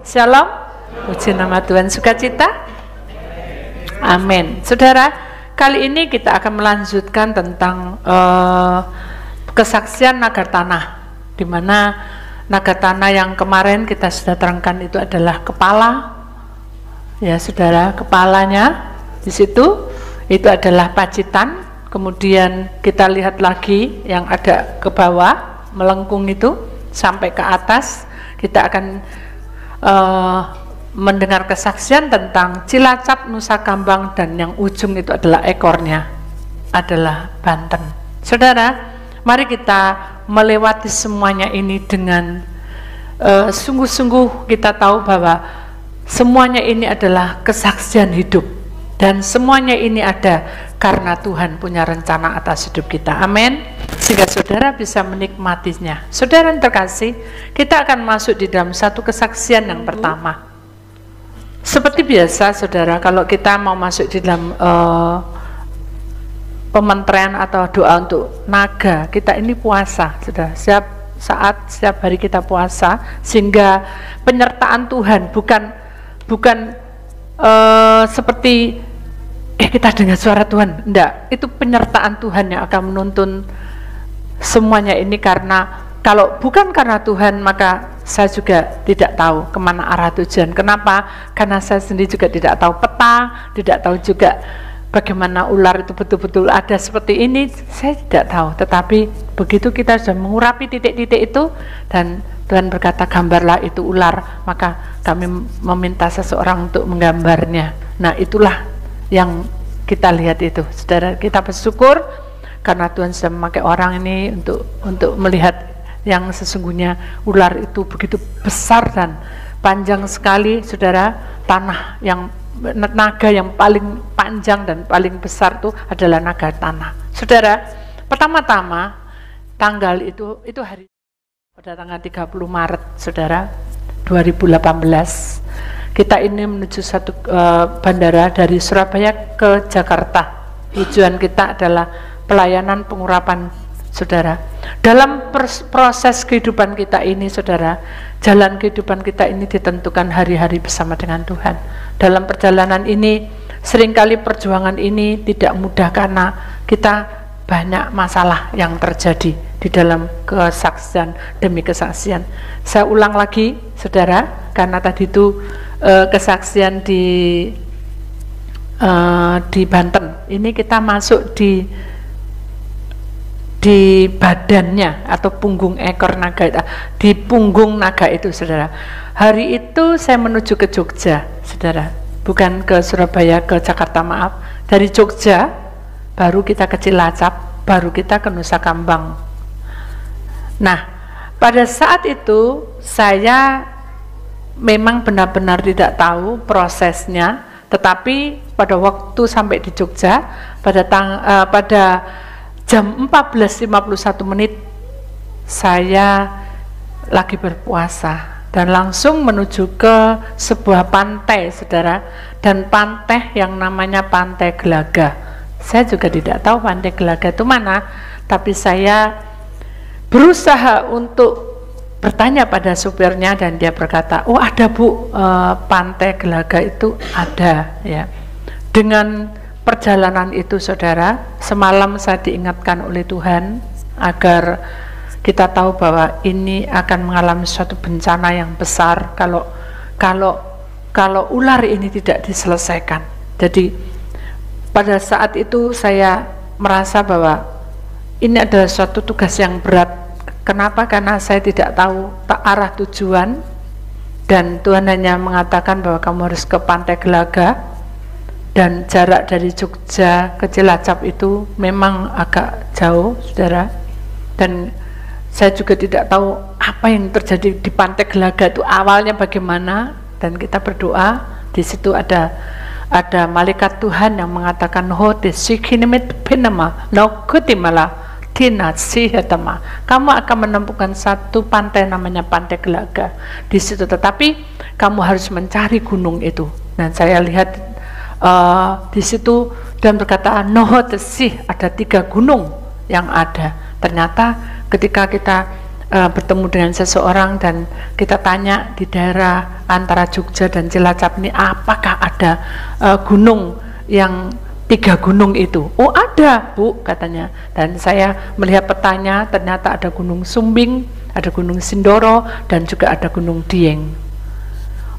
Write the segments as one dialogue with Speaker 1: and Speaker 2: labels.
Speaker 1: Shalom. Puji nama Tuhan. Sukacita. Amin. Saudara, kali ini kita akan melanjutkan tentang kesaksian naga tanah, di mana naga tanah yang kemarin kita sudah terangkan itu adalah kepala. Ya, saudara, kepalanya di situ itu adalah pacitan. Kemudian kita lihat lagi yang ada ke bawah, melengkung itu sampai ke atas. Kita akan mendengar kesaksian tentang Cilacap, Nusa Kambang, dan yang ujung itu adalah ekornya adalah Banten. Saudara, mari kita melewati semuanya ini dengan sungguh-sungguh kita tahu bahwa semuanya ini adalah kesaksian hidup, dan semuanya ini ada karena Tuhan punya rencana atas hidup kita. Amin. Sehingga saudara bisa menikmatinya. Saudara yang terkasih, kita akan masuk di dalam satu kesaksian yang pertama. Seperti biasa, saudara, kalau kita mau masuk di dalam pementerian atau doa untuk naga, kita ini puasa, saudara. Setiap hari kita puasa, sehingga penyertaan Tuhan bukan seperti kita dengar suara Tuhan, enggak. Itu penyertaan Tuhan yang akan menuntun semuanya ini, karena kalau bukan karena Tuhan, maka saya juga tidak tahu kemana arah tujuan. Kenapa? Karena saya sendiri juga tidak tahu peta, tidak tahu juga bagaimana ular itu betul-betul ada seperti ini, saya tidak tahu. Tetapi begitu kita sudah mengurapi titik-titik itu, dan Tuhan berkata gambarlah itu ular, maka kami meminta seseorang untuk menggambarnya. Nah, itulah yang kita lihat itu, saudara. Kita bersyukur karena Tuhan sudah memakai orang ini untuk melihat yang sesungguhnya ular itu begitu besar dan panjang sekali, saudara. Tanah yang naga yang paling panjang dan paling besar itu adalah naga tanah. Saudara, pertama-tama tanggal itu hari pada tanggal 30 Maret, saudara, 2018. Kita ini menuju satu bandara dari Surabaya ke Jakarta. Tujuan kita adalah pelayanan pengurapan, saudara. Dalam proses kehidupan kita ini, saudara, jalan kehidupan kita ini ditentukan hari-hari bersama dengan Tuhan. Dalam perjalanan ini, seringkali perjuangan ini tidak mudah karena kita banyak masalah yang terjadi di dalam kesaksian demi kesaksian. Saya ulang lagi, saudara, karena tadi itu kesaksian di Banten. Ini kita masuk di badannya atau punggung ekor naga itu, di punggung naga itu, saudara. Hari itu saya menuju ke Jogja, saudara, bukan ke Surabaya, ke Jakarta, maaf. Dari Jogja baru kita ke Cilacap, baru kita ke Nusa Kambang. Nah, pada saat itu saya memang benar-benar tidak tahu prosesnya, tetapi pada waktu sampai di Jogja pada jam 14.51 saya lagi berpuasa dan langsung menuju ke sebuah pantai, saudara, dan pantai yang namanya Pantai Gelaga. Saya juga tidak tahu Pantai Gelaga itu mana, tapi saya berusaha untuk bertanya pada supirnya, dan dia berkata, oh ada Bu, Pantai Gelaga itu ada, ya. Dengan perjalanan itu, saudara, semalam saya diingatkan oleh Tuhan agar kita tahu bahwa ini akan mengalami suatu bencana yang besar kalau ular ini tidak diselesaikan. Jadi pada saat itu saya merasa bahwa ini adalah suatu tugas yang berat. Kenapa? Karena saya tidak tahu arah tujuan, dan Tuhan hanya mengatakan bahwa kamu harus ke Pantai Gelaga, dan jarak dari Jogja ke Cilacap itu memang agak jauh, saudara. Dan saya juga tidak tahu apa yang terjadi di Pantai Gelaga itu awalnya bagaimana, dan kita berdoa. Di situ ada malaikat Tuhan yang mengatakan, kamu akan menemukan satu pantai namanya Pantai Gelaga di situ, tetapi kamu harus mencari gunung itu. Dan saya lihat di situ dan berkata, ada 3 gunung yang ada. Ternyata ketika kita bertemu dengan seseorang dan kita tanya di daerah antara Jogja dan Cilacap ini apakah ada gunung yang 3 gunung itu. Oh ada Bu katanya, dan saya melihat petanya ternyata ada Gunung Sumbing, ada Gunung Sindoro, dan juga ada Gunung Dieng.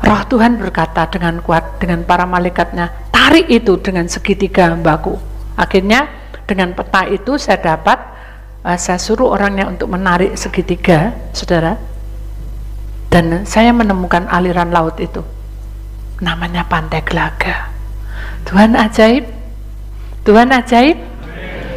Speaker 1: Roh Tuhan berkata dengan kuat dengan para malaikatnya, tarik itu dengan segitiga Mbakku. Akhirnya dengan peta itu saya dapat, saya suruh orangnya untuk menarik segitiga, saudara, dan saya menemukan aliran laut itu, namanya Pantai Gelaga. Tuhan ajaib, Tuhan ajaib,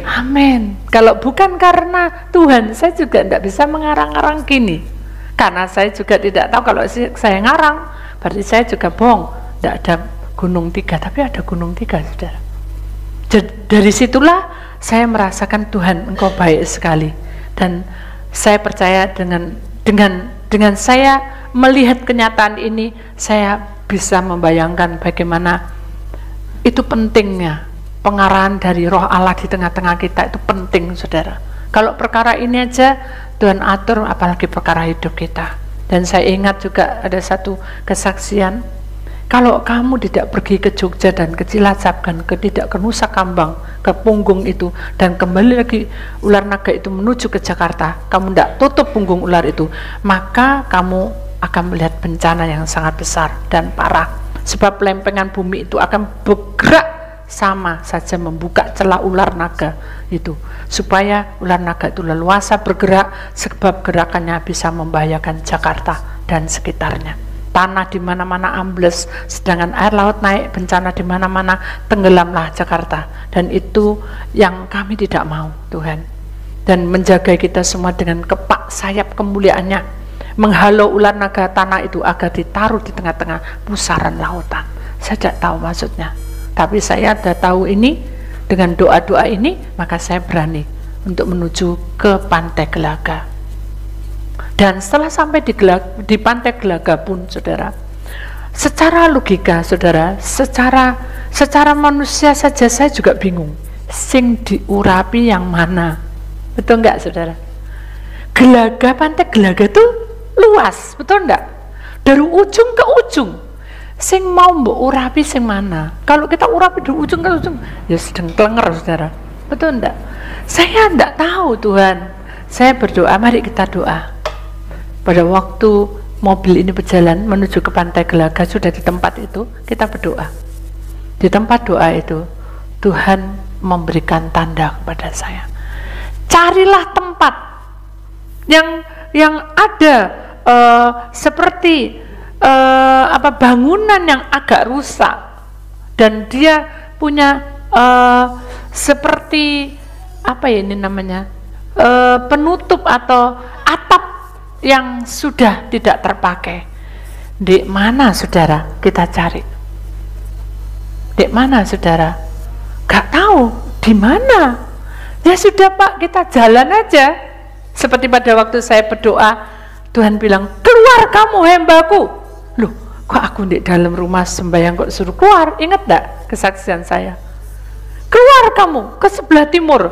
Speaker 1: amin. Kalau bukan karena Tuhan, saya juga tidak bisa mengarang-arang gini, karena saya juga tidak tahu. Kalau saya ngarang, berarti saya juga bohong. Tidak ada gunung 3, tapi ada gunung 3, saudara. Dari situlah saya merasakan Tuhan, Engkau baik sekali, dan saya percaya dengan saya melihat kenyataan ini, saya bisa membayangkan bagaimana itu pentingnya pengarahan dari Roh Allah di tengah-tengah kita. Itu penting, saudara. Kalau perkara ini aja Tuhan atur, apalagi perkara hidup kita. Dan saya ingat juga ada satu kesaksian, kalau kamu tidak pergi ke Jogja dan ke Cilacap dan tidak ke Nusa Kambang, ke punggung itu, dan kembali lagi ular naga itu menuju ke Jakarta, kamu tidak tutup punggung ular itu, maka kamu akan melihat bencana yang sangat besar dan parah. Sebab lempengan bumi itu akan bergerak sama saja membuka celah ular naga itu, supaya ular naga itu leluasa bergerak, sebab gerakannya bisa membahayakan Jakarta dan sekitarnya. Tanah di mana-mana ambles, sedangkan air laut naik, bencana di mana-mana, tenggelamlah Jakarta. Dan itu yang kami tidak mau, Tuhan. Dan menjaga kita semua dengan kepak sayap kemuliaannya, menghalau ular naga tanah itu agar ditaruh di tengah-tengah pusaran lautan. Saya tidak tahu maksudnya, tapi saya sudah tahu ini. Dengan doa-doa ini, maka saya berani untuk menuju ke Pantai Gelaga. Dan setelah sampai di Pantai Gelaga pun, saudara, secara logika, saudara, secara manusia saja saya juga bingung, sing diurapi yang mana, betul enggak, saudara? Gelaga, Pantai Gelaga itu luas, betul enggak? Dari ujung ke ujung, sing mau mbok urapi sing mana? Kalau kita urapi dari ujung ke ujung, ya sedang kelenger, saudara, betul enggak? Saya enggak tahu, Tuhan. Saya berdoa, mari kita doa. Pada waktu mobil ini berjalan menuju ke Pantai Gelaga, sudah di tempat itu kita berdoa. Di tempat doa itu Tuhan memberikan tanda kepada saya, carilah tempat yang ada seperti bangunan yang agak rusak, dan dia punya seperti apa ya ini namanya, penutup atau atap yang sudah tidak terpakai. Di mana, saudara, kita cari? Di mana, saudara? Gak tahu di mana. Ya sudah, Pak, kita jalan aja. Seperti pada waktu saya berdoa, Tuhan bilang, keluar kamu hembaku. Loh, kok aku di dalam rumah sembahyang kok suruh keluar? Ingat gak kesaksian saya? Keluar kamu ke sebelah timur.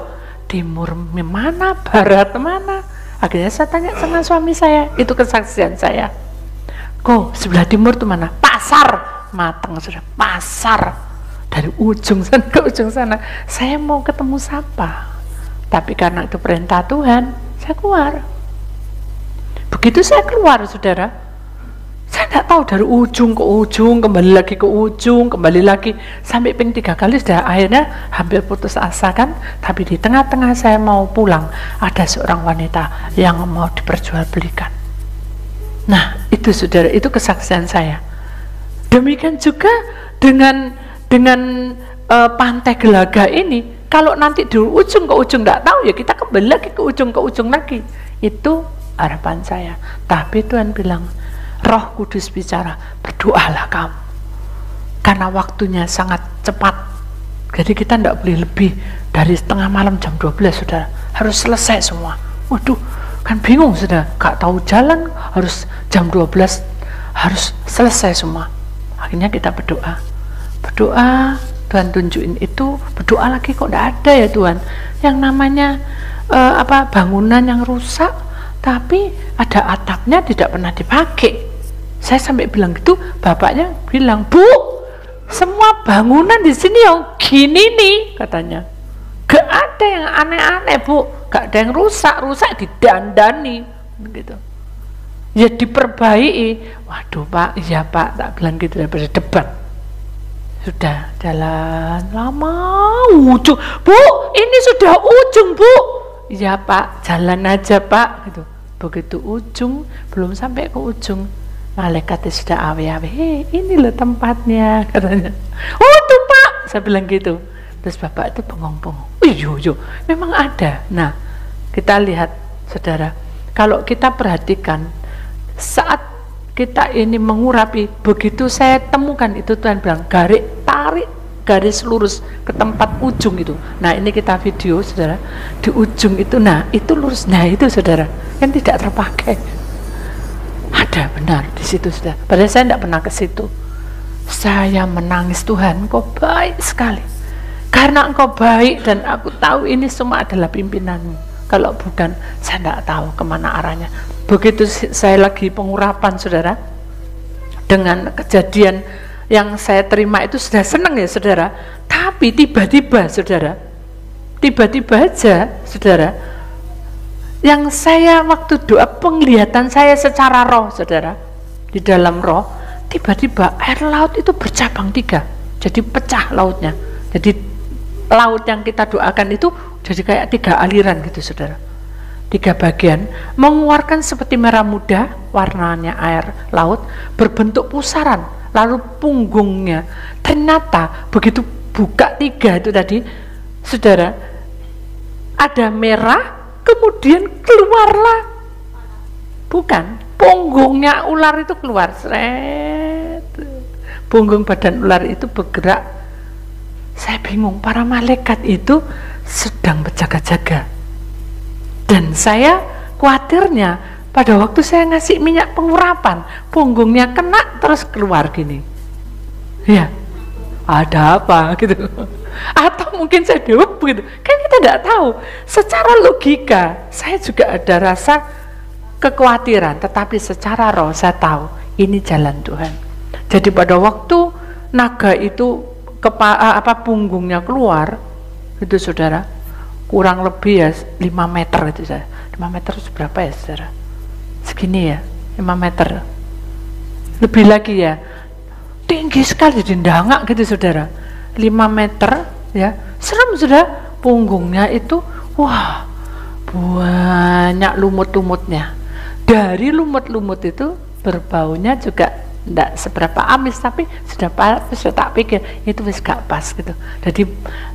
Speaker 1: Timur mana? Barat mana? Akhirnya saya tanya sama suami saya, itu kesaksian saya. Kok sebelah timur itu mana? Pasar. Mateng, sudah pasar. Dari ujung sana ke ujung sana. Saya mau ketemu siapa? Tapi karena itu perintah Tuhan, saya keluar. Begitu saya keluar, saudara, saya tidak tahu dari ujung ke ujung, kembali lagi ke ujung, kembali lagi, sampai 3 kali sudah akhirnya hampir putus asa kan. Tapi di tengah-tengah saya mau pulang, ada seorang wanita yang mau diperjualbelikan. Nah itu, saudara, itu kesaksian saya. Demikian juga dengan Pantai Gelaga ini, kalau nanti dari ujung ke ujung tidak tahu, ya kita kembali lagi ke ujung lagi. Itu harapan saya. Tapi Tuhan bilang, Roh Kudus bicara, berdoalah kamu, karena waktunya sangat cepat. Jadi kita tidak boleh lebih dari setengah malam jam 12, saudara, harus selesai semua. Waduh, kan bingung, saudara, gak tahu jalan, harus jam 12 harus selesai semua. Akhirnya kita berdoa, Tuhan tunjukin itu, berdoa lagi, kok tidak ada ya Tuhan yang namanya bangunan yang rusak, tapi ada atapnya tidak pernah dipakai. Saya sampai bilang gitu, bapaknya bilang, Bu, semua bangunan di sini yang gini nih, katanya. Gak ada yang aneh-aneh, Bu, gak ada yang rusak didandani, gitu. Ya diperbaiki. Waduh Pak, iya Pak, tak bilang gitu daripada debat. Sudah jalan lama ujung, Bu, ini sudah ujung Bu. Iya Pak, jalan aja Pak, gitu. Begitu ujung, belum sampai ke ujung, malaikatnya sudah awe-awe, ini loh tempatnya, katanya. Oh tuh Pak, saya bilang gitu. Terus bapak itu bengong-bengong, iya, memang ada. Nah, kita lihat saudara, kalau kita perhatikan, saat kita ini mengurapi, begitu saya temukan itu, Tuhan bilang, tarik garis lurus ke tempat ujung itu. Nah ini kita video saudara, di ujung itu, nah itu lurus, nah itu saudara, yang tidak terpakai. Ada benar di situ sudah. Padahal saya tidak pernah ke situ. Saya menangis, Tuhan, Engkau baik sekali. Karena Engkau baik dan aku tahu ini semua adalah pimpinanmu. Kalau bukan, saya tidak tahu kemana arahnya. Begitu saya lagi pengurapan, saudara, dengan kejadian yang saya terima itu sudah senang ya, saudara. Tapi tiba-tiba, saudara, tiba-tiba aja, saudara, yang saya waktu doa, penglihatan saya secara roh, saudara, di dalam roh, tiba-tiba air laut itu bercabang 3, jadi pecah lautnya. Jadi laut yang kita doakan itu jadi kayak 3 aliran gitu, saudara, 3 bagian, mengeluarkan seperti merah muda warnanya air laut, berbentuk pusaran, lalu punggungnya ternyata begitu buka 3 itu tadi, saudara, ada merah, kemudian keluarlah, bukan, punggungnya ular itu keluar, seret, punggung badan ular itu bergerak. Saya bingung, para malaikat itu sedang berjaga-jaga, dan saya khawatirnya pada waktu saya ngasih minyak pengurapan, punggungnya kena terus keluar gini, ya ada apa gitu, atau mungkin saya dewa begitu, kan kita tidak tahu. Secara logika saya juga ada rasa kekhawatiran, tetapi secara roh saya tahu ini jalan Tuhan. Jadi pada waktu naga itu punggungnya keluar itu, saudara, kurang lebih ya 5 meter itu, saya 5 meter itu berapa ya, saudara, segini ya, 5 meter lebih lagi ya, tinggi sekali, jadi ndangak gitu, saudara, 5 meter ya, serem sudah, punggungnya itu, wah, banyak lumut-lumutnya. Dari lumut-lumut itu berbaunya juga tidak seberapa amis, tapi sudah tak pikir itu wis gak pas gitu. Jadi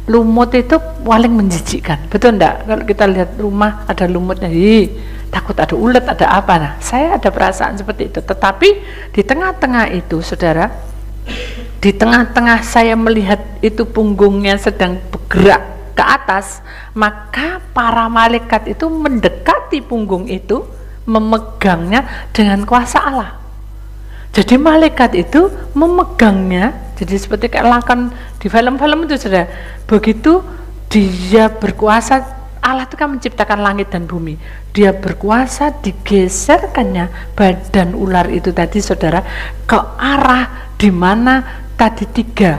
Speaker 1: lumut itu paling menjijikkan, betul enggak? Kalau kita lihat rumah ada lumutnya, takut ada ulet, ada apa. Nah, saya ada perasaan seperti itu. Tetapi di tengah-tengah itu, saudara, di tengah-tengah saya melihat itu punggungnya sedang bergerak ke atas, maka para malaikat itu mendekati punggung itu, memegangnya dengan kuasa Allah. Jadi malaikat itu memegangnya, jadi seperti kayak lakukan di film-film itu, saudara. Begitu dia berkuasa, Allah itu kan menciptakan langit dan bumi, dia berkuasa, digeserkannya badan ular itu tadi, saudara, ke arah di mana tadi tiga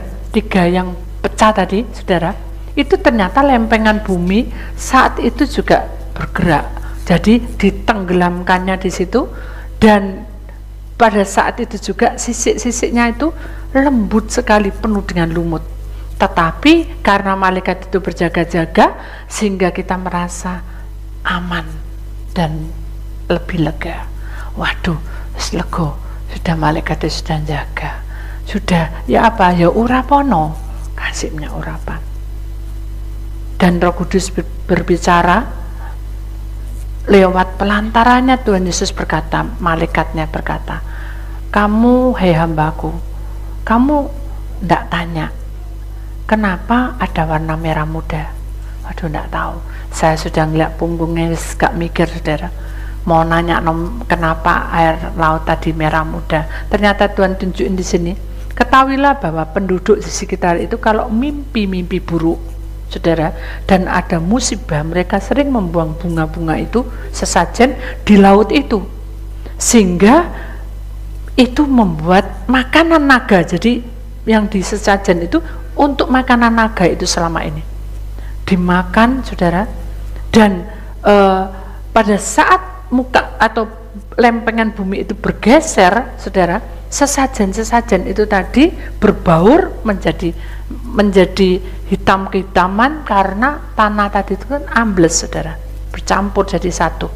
Speaker 1: yang pecah tadi, saudara, itu ternyata lempengan bumi saat itu juga bergerak, jadi ditenggelamkannya di situ. Dan pada saat itu juga sisik-sisiknya itu lembut sekali, penuh dengan lumut. Tetapi karena malaikat itu berjaga-jaga, sehingga kita merasa aman dan lebih lega. Waduh, lego, sudah malaikatnya sudah jaga, sudah ya apa ya, urapono, kasihnya urapan. Dan Roh Kudus berbicara lewat pelantarannya. Tuhan Yesus berkata, malaikatnya berkata, kamu, hei hambaku, kamu tidak tanya kenapa ada warna merah muda. Waduh, tidak tahu. Saya sudah ngeliat punggungnya, gak mikir, saudara, mau nanya kenapa air laut tadi merah muda. Ternyata Tuhan tunjukin di sini, ketahuilah bahwa penduduk di sekitar itu kalau mimpi-mimpi buruk, saudara, dan ada musibah, mereka sering membuang bunga-bunga itu sesajen di laut itu, sehingga itu membuat makanan naga. Jadi yang di sesajen itu untuk makanan naga itu selama ini dimakan, saudara. Dan pada saat muka atau lempengan bumi itu bergeser, saudara, sesajen-sesajen itu tadi berbaur menjadi hitam kehitaman karena tanah tadi itu kan ambles, saudara, bercampur jadi satu.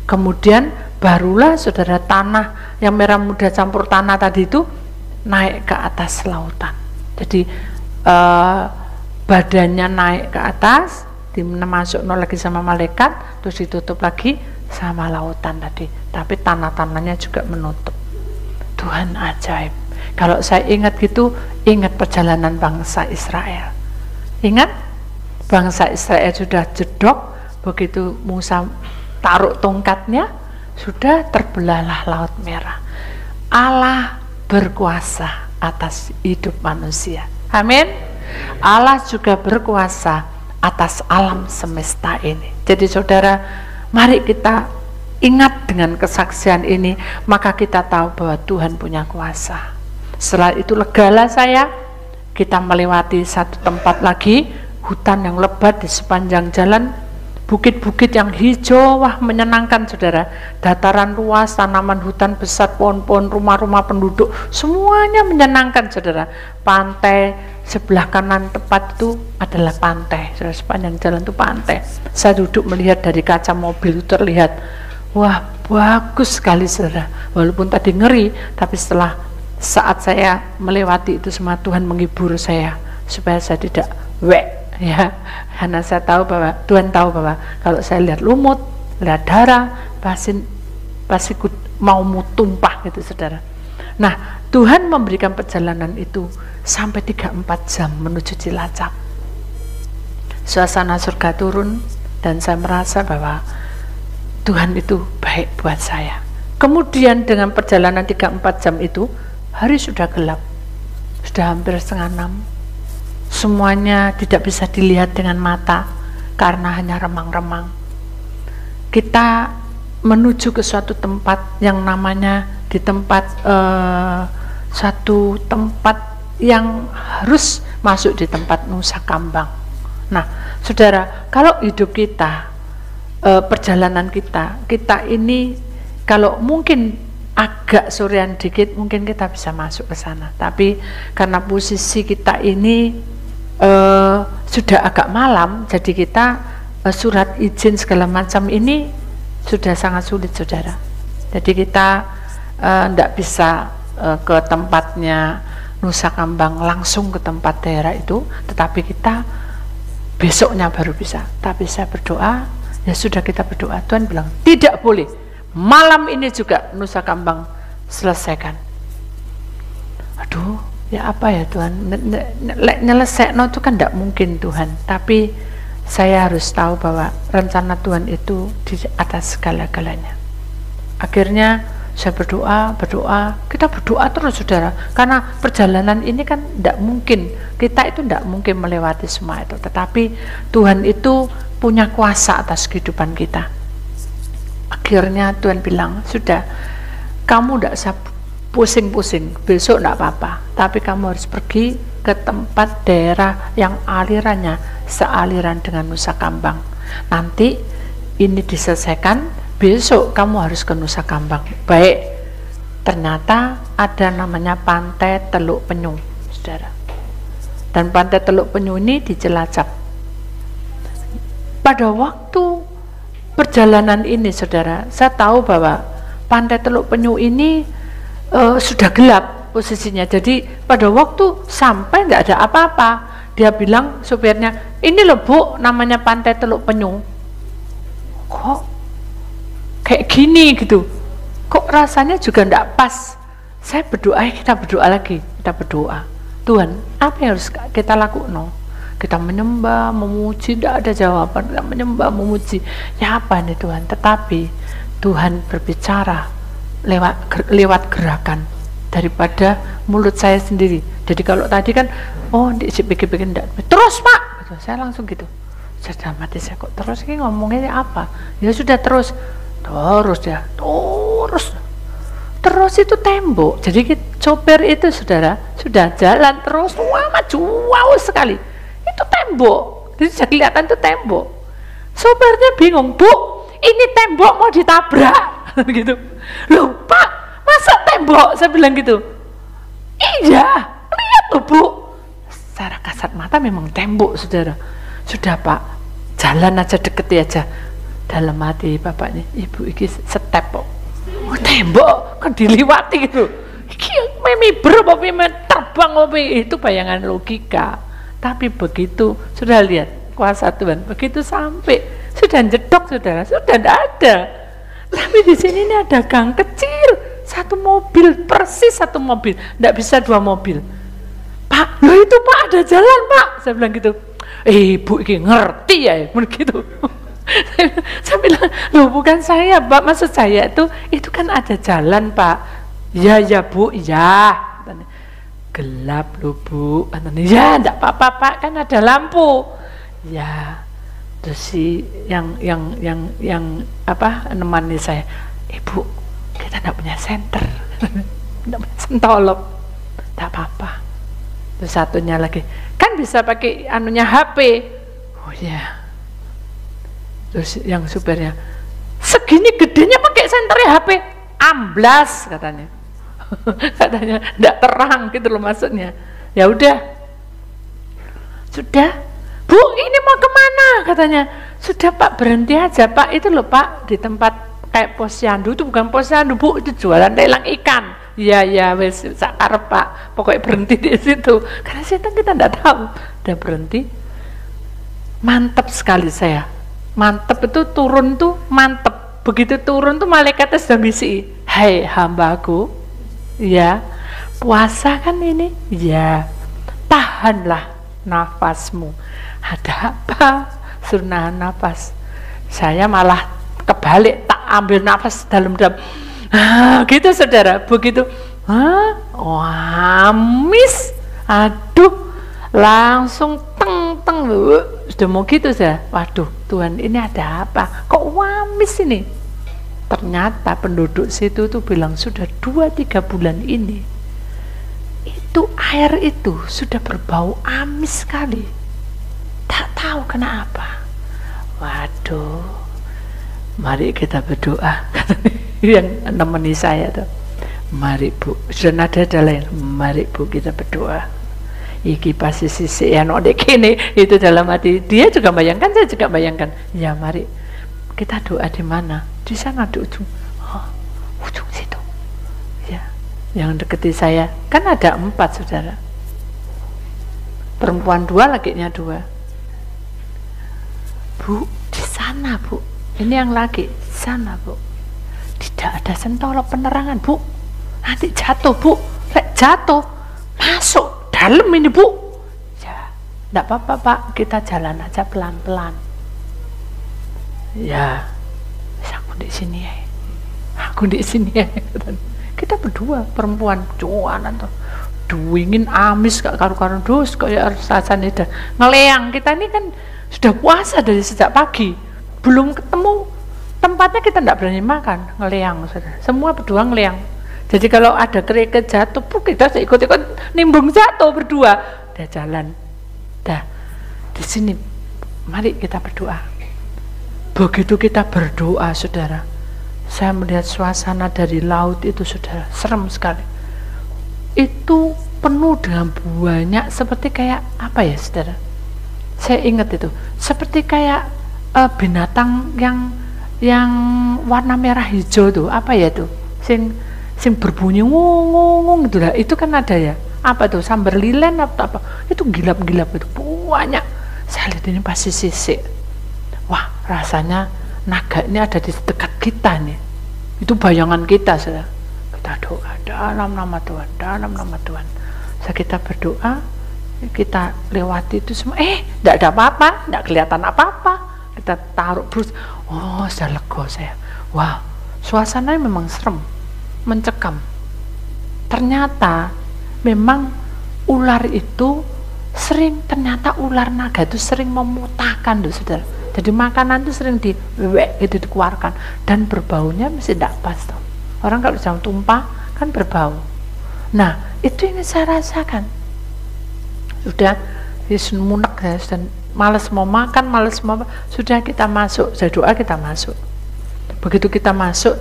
Speaker 1: Kemudian barulah, saudara, tanah yang merah muda campur tanah tadi itu naik ke atas lautan. Jadi badannya naik ke atas, masuk lagi sama malaikat, terus ditutup lagi sama lautan tadi. Tapi tanah-tanahnya juga menutup. Tuhan ajaib. Kalau saya ingat gitu, ingat perjalanan bangsa Israel. Ingat, bangsa Israel sudah jedok, begitu Musa taruh tongkatnya, sudah terbelahlah Laut Merah. Allah berkuasa atas hidup manusia. Amin. Allah juga berkuasa atas alam semesta ini. Jadi saudara, mari kita ingat dengan kesaksian ini, maka kita tahu bahwa Tuhan punya kuasa. Setelah itu legalah saya, kita melewati satu tempat lagi, hutan yang lebat di sepanjang jalan, bukit-bukit yang hijau, wah menyenangkan, saudara. Dataran luas, tanaman hutan besar, pohon-pohon, rumah-rumah penduduk, semuanya menyenangkan, saudara. Pantai sebelah kanan tepat itu adalah pantai, saudara. Sepanjang jalan itu pantai. Saya duduk melihat dari kaca mobil itu terlihat, wah bagus sekali, saudara. Walaupun tadi ngeri, tapi saat saya melewati itu semua, Tuhan menghibur saya supaya saya tidak ya, karena saya tahu bahwa Tuhan tahu bahwa kalau saya lihat lumut, lihat darah, pasti mau tumpah gitu, saudara. Nah, Tuhan memberikan perjalanan itu sampai 3-4 jam menuju Cilacap. Suasana surga turun dan saya merasa bahwa Tuhan itu baik buat saya. Kemudian dengan perjalanan 3-4 jam itu, hari sudah gelap, sudah hampir 5:30. Semuanya tidak bisa dilihat dengan mata karena hanya remang-remang. Kita menuju ke suatu tempat yang namanya suatu tempat yang harus masuk di tempat Nusa Kambang. Nah, saudara, kalau hidup kita, perjalanan kita ini kalau mungkin agak sorean dikit, mungkin kita bisa masuk ke sana. Tapi karena posisi kita ini sudah agak malam, jadi kita surat izin segala macam ini sudah sangat sulit, saudara. Jadi kita tidak bisa ke tempatnya Nusa Kambang, langsung ke tempat daerah itu, tetapi kita besoknya baru bisa. Tapi saya berdoa, ya sudah, kita berdoa. Tuhan bilang tidak boleh, malam ini juga Nusa Kambang selesaikan. Aduh, ya apa ya Tuhan, nyelesaikno itu kan tidak mungkin, Tuhan. Tapi saya harus tahu bahwa rencana Tuhan itu di atas segala-galanya. Akhirnya saya berdoa, kita berdoa terus, saudara, karena perjalanan ini kan tidak mungkin, kita itu tidak mungkin melewati semua itu, tetapi Tuhan itu punya kuasa atas kehidupan kita. Akhirnya Tuhan bilang, sudah, kamu tidak usah pusing-pusing, besok tidak apa-apa, tapi kamu harus pergi ke tempat daerah yang alirannya sealiran dengan Nusa Kambang. Nanti ini diselesaikan, besok kamu harus ke Nusa Kambang. Baik, ternyata ada namanya Pantai Teluk Penyu, saudara. Dan Pantai Teluk Penyu ini di Cilacap. Pada waktu perjalanan ini, saudara, saya tahu bahwa Pantai Teluk Penyu ini sudah gelap posisinya. Jadi pada waktu sampai tidak ada apa-apa. Dia bilang, supirnya, ini loh Bu, namanya Pantai Teluk Penyu. Kok kayak gini gitu, kok rasanya juga tidak pas. Saya berdoa, kita berdoa lagi, kita berdoa, Tuhan, apa yang harus kita lakukan? Kita menyembah, memuji, tidak ada jawaban. Kita menyembah, memuji, ya apa nih Tuhan? Tetapi Tuhan berbicara lewat gerakan daripada mulut saya sendiri. Jadi kalau tadi kan, oh dipikir-pikir, terus Pak, gitu. Saya langsung gitu. Sudah mati saya kok terus ini ngomongnya apa? Ya sudah terus ya, terus itu tembok. Jadi sopir itu saudara sudah jalan terus, wah maju wow sekali. Itu tembok, jadi bisa kelihatan itu tembok. Sopirnya bingung, Bu, ini tembok mau ditabrak, gitu. Loh Pak, masa tembok? Saya bilang gitu. Iya, lihat tuh Bu. Secara kasat mata memang tembok saudara. Sudah Pak, jalan aja deketi aja. Dalam hati bapaknya, ibu iki step kok. Oh, tembok kan diliwati gitu. Iki mimi berapa terbang itu bayangan logika. Tapi begitu sudah lihat kuasa Tuhan, begitu sampai sudah jedok saudara, sudah tidak ada. Tapi di sini ini ada gang kecil, satu mobil, persis satu mobil, tidak bisa dua mobil. Pak, loh itu Pak ada jalan Pak. Saya bilang gitu. Ibu ini ngerti ya, begitu. Saya bilang, loh bukan saya Pak, maksud saya itu kan ada jalan Pak. Ya Bu, ya. Gelap loh Bu. Ya enggak apa-apa Pak, kan ada lampu. Ya. Terus si yang apa nemani saya, Ibu, kita enggak punya senter. Enggak punya sentolop. Enggak apa-apa. Terus satunya lagi, kan bisa pakai anunya HP. Oh ya. Terus yang supirnya, segini gedenya pakai senternya HP, amblas katanya. Katanya enggak terang gitu loh maksudnya. Ya udah, sudah Bu ini mau kemana katanya. Sudah Pak berhenti aja Pak, itu loh Pak di tempat kayak posyandu, itu bukan posyandu Bu, itu jualan lelang ikan. Ya wes sakar Pak, pokoknya berhenti di situ. Karena situ kita enggak tahu. Udah berhenti, mantap sekali saya. Mantep itu turun tuh mantep. Begitu turun tuh malaikatnya sudah bisi, hai hambaku, ya puasa kan ini, ya tahanlah nafasmu. Ada apa? Suruh nahan nafas. Saya malah kebalik, tak ambil nafas dalam-dalam. Gitu saudara, begitu. Wamis, aduh, langsung teng, sudah mau gitu saya. Waduh, Tuhan ini ada apa? Kok wamis ini? Ternyata penduduk situ tuh bilang sudah 2-3 bulan ini itu air itu sudah berbau amis sekali. Tak tahu kenapa. Waduh, mari kita berdoa. Yang nemeni saya tuh, mari Bu, sudah nada lain. Mari Bu kita berdoa. Iki pasti sisi yang odek ini itu dalam hati dia juga bayangkan, saya juga bayangkan. Ya mari kita doa di mana? Di sana di ujung, ujung situ. Ya, yang deketi saya kan ada 4 saudara. Perempuan 2, lakinya 2. Bu, di sana Bu. Ini yang laki sana Bu. Tidak ada sentolop penerangan Bu. Nanti jatuh Bu. Jatuh masuk dalam ini Bu. Ya, enggak apa-apa Pak, kita jalan aja pelan-pelan. Ya, aku di sini ya. Aku di sini ya. Kita berdua perempuan cuanan tuh. Duingin amis gak karu-karu dus kayak rasanya dah. Ngeleang kita ini kan sudah puasa dari sejak pagi. Belum ketemu tempatnya kita enggak berani makan, ngeleang saudara. Semua berdua ngeleang. Jadi kalau ada kerikil jatuh, kita ikut-ikut nimbung jatuh berdua. Dah jalan. Dah di sini mari kita berdoa. Begitu kita berdoa saudara, saya melihat suasana dari laut itu saudara, serem sekali. Itu penuh dengan banyak seperti kayak apa ya saudara? Saya ingat itu seperti kayak binatang yang warna merah hijau tuh, apa ya tuh? Sing berbunyi ngung gitu lah. Itu kan ada ya. Apa tuh? Sambar lilen atau apa? Itu gilap-gilap itu banyak. Saya lihat ini pasti sisik. Wah, rasanya naga ini ada di dekat kita nih. Itu bayangan kita saudara. Kita doa dalam nama Tuhan, dalam nama Tuhan. Saat kita berdoa, kita lewati itu semua. Tidak ada apa-apa, tidak kelihatan apa-apa. Kita taruh terus. Oh, sudah lega saya. Wah, suasananya memang serem, mencekam. Ternyata memang ular itu sering ternyata ular naga itu sering memutahkan tuh saudara. Jadi makanan itu sering itu dikeluarkan dan berbaunya mesti tidak pas tuh. Orang kalau jam tumpah kan berbau. Nah itu yang saya rasakan. Sudah munek ya, dan malas mau makan, malas mau sudah kita masuk, saya doa kita masuk. Begitu kita masuk,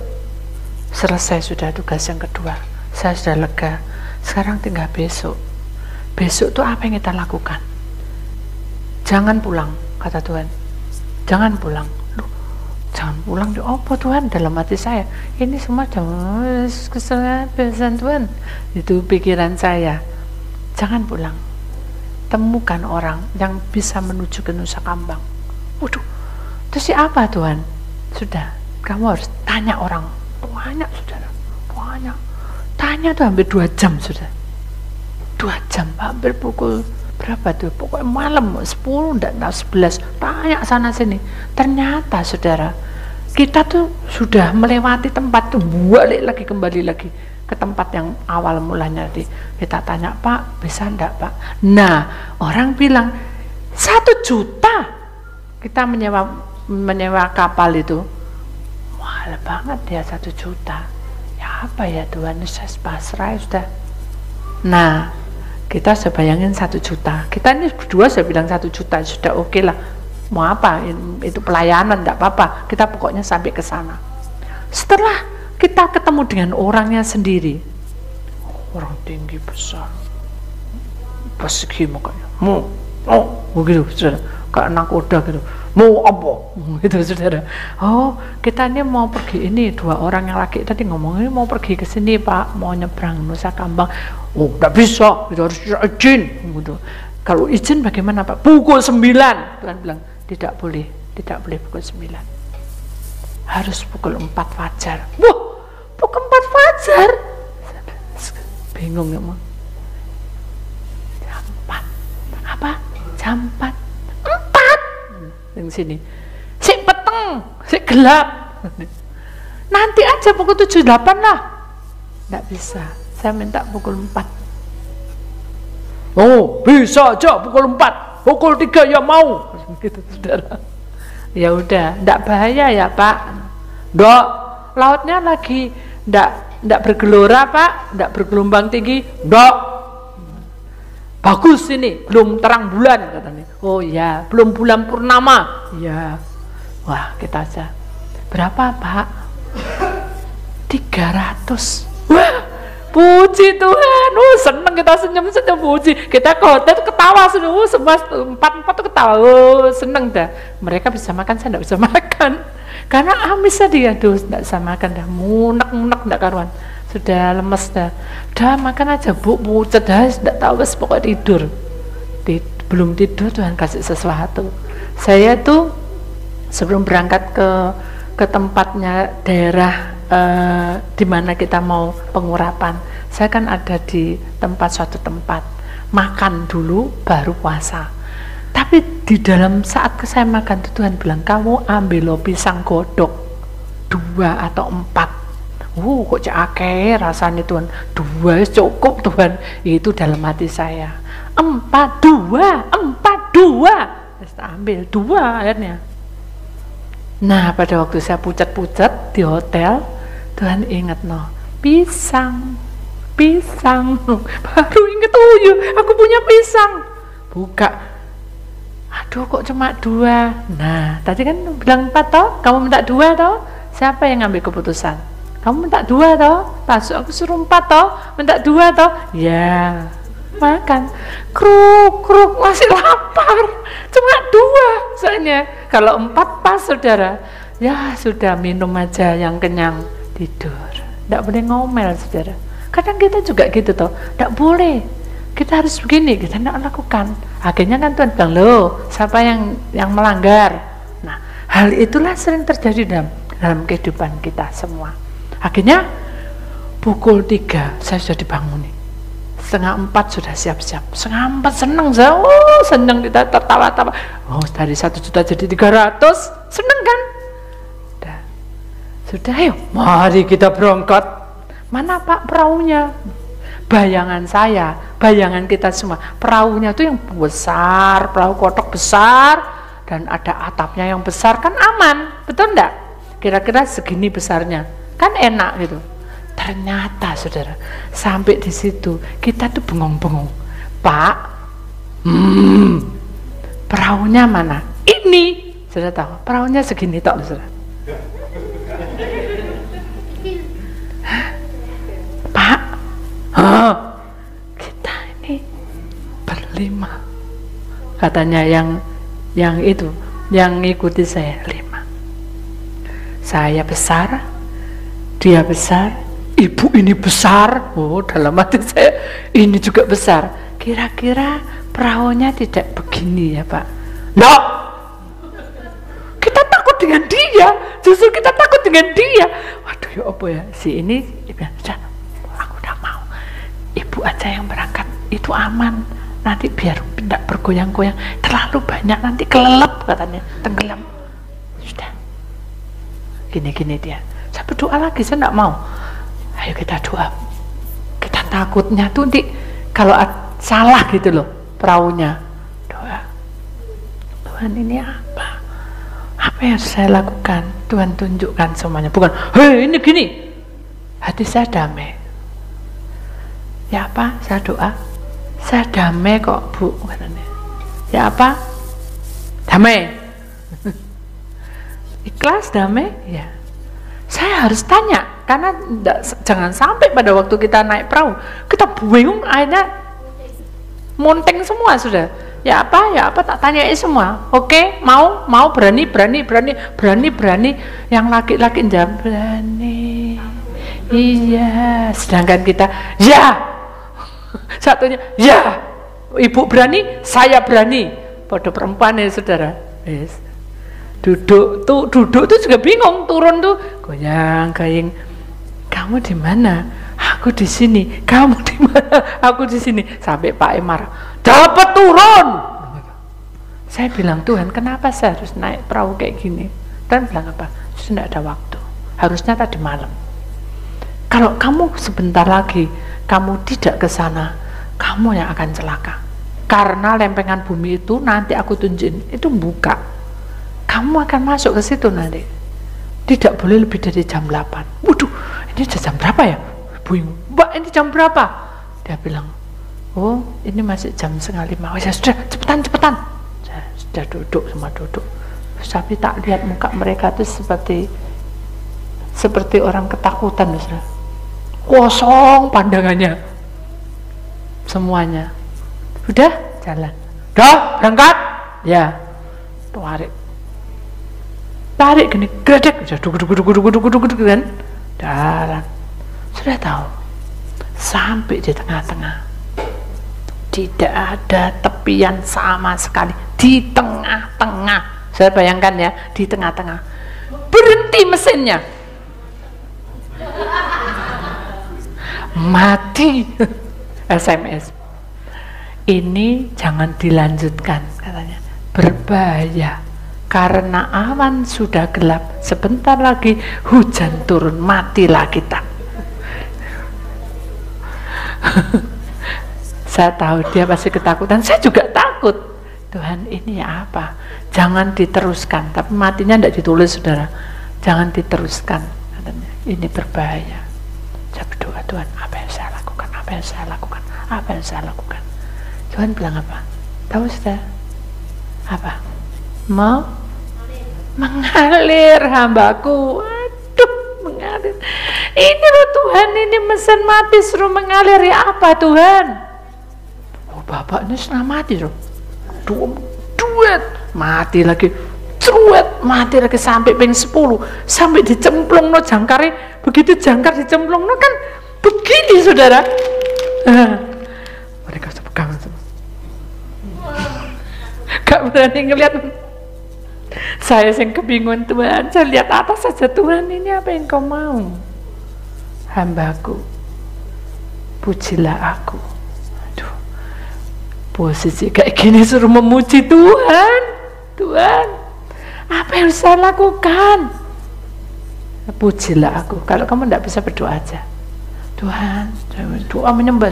Speaker 1: selesai sudah tugas yang kedua. Saya sudah lega. Sekarang tinggal besok. Besok tuh apa yang kita lakukan? Jangan pulang, kata Tuhan. Jangan pulang. Loh, jangan pulang di apa Tuhan? Dalam hati saya, ini semua kesalahan Tuhan. Itu pikiran saya. Jangan pulang. Temukan orang yang bisa menuju ke Nusa Kambang. Waduh, terus siapa Tuhan? Sudah, kamu harus tanya orang. Banyak saudara, banyak. Tanya tuh hampir 2 jam sudah. 2 jam, hampir pukul berapa tuh? Pokoknya malam 10, enggak 11. Tanya sana sini. Ternyata saudara, kita tuh sudah melewati tempat tuh, balik lagi, kembali lagi ke tempat yang awal mulanya tadi. Kita tanya, Pak, bisa enggak Pak? Nah, orang bilang 1 juta kita menyewa kapal itu. Mahal banget ya 1 juta. Ya apa ya Tuhan, saya pasrah sudah. Nah, kita saya bayangin 1 juta. Kita ini berdua saya bilang 1 juta sudah oke lah. Mau apa? Itu pelayanan enggak apa-apa. Kita pokoknya sampai ke sana. Setelah kita ketemu dengan orangnya sendiri, orang tinggi besar, persegi mukanya, begitu saudara, kayak anak kuda gitu, mau apa, gitu saudara. Oh, kita ini mau pergi ini, 2 orang yang laki tadi ngomong ini mau pergi ke sini Pak, mau nyebrang Nusa Kambang. Oh, tidak bisa, itu harus izin, gitu. Kalau izin bagaimana Pak? Pukul 9, Tuhan bilang tidak boleh pukul 9, harus pukul 4 fajar. Wah, pukul 4 fajar, bingung ya Mang. Jam 4 apa? Jam 4 yang sini si peteng, si gelap. Nanti aja pukul 7-8 lah. Nggak bisa, saya minta pukul 4. Oh, bisa aja pukul 4, pukul 3 ya mau. Gitu saudara. Ya udah, nggak bahaya ya Pak? Nggak, lautnya lagi nggak bergelora Pak, nggak bergelombang tinggi, nggak. Bagus ini, belum terang bulan katanya. Oh ya, belum bulan purnama. Ya, wah kita aja. Berapa Pak? 300. Wah, puji Tuhan. Seneng kita senyum-senyum puji. Kita ke hotel ketawa semua, semua 4 tuh ketawa. Seneng dah. Mereka bisa makan, saya nggak bisa makan. Karena amis tadi, aduh, nggak bisa makan dah. Munek-munek nggak karuan. Sudah lemes dah. Udah makan aja Bu, pucet dah, tidak tahu bes pokoknya tidur. Belum tidur Tuhan kasih sesuatu. Saya tuh sebelum berangkat ke tempatnya daerah di mana kita mau pengurapan, saya kan ada di suatu tempat makan dulu baru puasa. Tapi di dalam saat saya makan itu Tuhan bilang, kamu ambil lo pisang godok 2 atau 4. Kok cakep rasanya Tuhan, 2 cukup Tuhan. Itu dalam hati saya, 4, 2, saya ambil 2 akhirnya. Nah pada waktu saya pucat-pucat di hotel, Tuhan ingat pisang, baru inget, oh iya aku punya pisang. Buka, aduh kok cuma 2. Nah tadi kan bilang 4 toh, kamu minta 2 toh, siapa yang ngambil keputusan? Kamu minta 2 toh, aku suruh 4 toh, minta 2 toh, ya makan. Kruk masih lapar, cuma 2 soalnya. Kalau 4 pas saudara, ya sudah minum aja yang kenyang, tidur. Tidak boleh ngomel saudara. Kadang kita juga gitu toh, tidak boleh. Kita harus begini, kita tidak lakukan. Akhirnya kan Tuhan bilang, loh siapa yang melanggar. Nah hal itulah sering terjadi dalam kehidupan kita semua. Akhirnya pukul 3 saya sudah dibangun nih. 3:30 sudah siap-siap. 3:30 seneng saya, seneng kita tertawa-tawa. Oh dari 1 juta jadi 300, seneng kan? Sudah ayo, mari kita berangkat. Mana Pak perahunya? bayangan saya, bayangan kita semua, perahunya tuh yang besar, perahu kotok besar, dan ada atapnya yang besar, kan aman, betul enggak? Kira-kira segini besarnya, kan enak gitu. Ternyata saudara, sampai di situ kita tuh bengong-bengong, Pak, perahunya mana? Ini, saudara tahu, perahunya segini tok, saudara. Pak, kita ini berlima, katanya yang itu, yang ngikuti saya 5. Saya besar, dia besar, ibu ini besar. Oh, dalam hati saya ini juga besar. Kira-kira perahunya tidak begini ya Pak? No, kita takut dengan dia. Justru kita takut dengan dia. Waduh ya apa ya, si ini sudah, aku udah mau, ibu aja yang berangkat, itu aman, nanti biar tidak bergoyang-goyang terlalu banyak, nanti kelelep katanya, tenggelam. Sudah, gini-gini dia. Saya berdoa lagi, saya tidak mau. Ayo kita doa. Kita takutnya tuh kalau salah gitu loh perahunya. Doa, Tuhan ini apa? Apa yang saya lakukan? Tuhan tunjukkan semuanya. Bukan, hei ini gini. Hati saya damai. Ya apa? Saya doa. Saya damai kok Bu. Katanya. Ya apa? Damai. Ikhlas, damai? Ya. Saya harus tanya. Karena jangan sampai pada waktu kita naik perahu, kita bingung, akhirnya monteng semua sudah. Ya apa tak tanyai semua. Oke, mau berani. Yang laki-laki jawab berani. Iya, sedangkan kita ya. Satunya ya. Ibu berani, saya berani. Pada perempuan ya saudara. Yes. Duduk tuh juga bingung, turun tuh goyang-goyang. Kamu di mana? Aku di sini. Kamu di mana? Aku di sini. Sampai Pak Emar dapat turun. Saya bilang, Tuhan, kenapa saya harus naik perahu kayak gini? Dan bilang apa? Sudah tidak ada waktu. Harusnya tadi malam. Kalau kamu sebentar lagi kamu tidak ke sana, kamu yang akan celaka. Karena lempengan bumi itu nanti aku tunjukin, itu buka. Kamu akan masuk ke situ nanti. Tidak boleh lebih dari jam 8. Waduh, ini jam berapa ya? Bingung. Mbak, ini jam berapa? Dia bilang, oh ini masih jam 4:30. Oh ya sudah, cepetan. Saya sudah duduk. Tapi tak lihat muka mereka itu seperti orang ketakutan. Saudara. Kosong pandangannya. Semuanya. Udah, jalan. Udah, berangkat? Ya. Tarik gini, gredek, duduk kan, jalan. Sudah tahu, sampai di tengah-tengah, tidak ada tepian sama sekali, di tengah-tengah. Saya bayangkan ya, di tengah-tengah, berhenti mesinnya, mati. SMS, ini jangan dilanjutkan katanya, berbahaya. Karena awan sudah gelap, sebentar lagi hujan turun, matilah kita. Saya tahu dia pasti ketakutan, saya juga takut. Tuhan, ini apa? Jangan diteruskan, tapi matinya tidak ditulis saudara. Jangan diteruskan, katanya. Ini berbahaya. Saya berdoa, Tuhan, apa yang saya lakukan? Tuhan bilang apa? Tahu saudara? Apa? Mengalir hambaku. Aduh, mengalir. Ini loh Tuhan, ini mesin mati suruh mengalir. Ya apa Tuhan? Oh Bapak ini setengah mati loh. Duet mati lagi, mati lagi sampai ping 10, sampai dicemplung no jangkare. Begitu jangkar dicemplung no kan begini saudara. Mereka sepegang semua, gak berani ngeliat. Saya yang kebingungan, Tuhan, saya lihat atas saja. Tuhan, ini apa yang kau mau? Hambaku, pujilah aku. Aduh, posisi kayak gini suruh memuji Tuhan. Tuhan, apa yang saya lakukan? Pujilah aku. Kalau kamu tidak bisa, berdoa aja. Tuhan, saya doa menyembah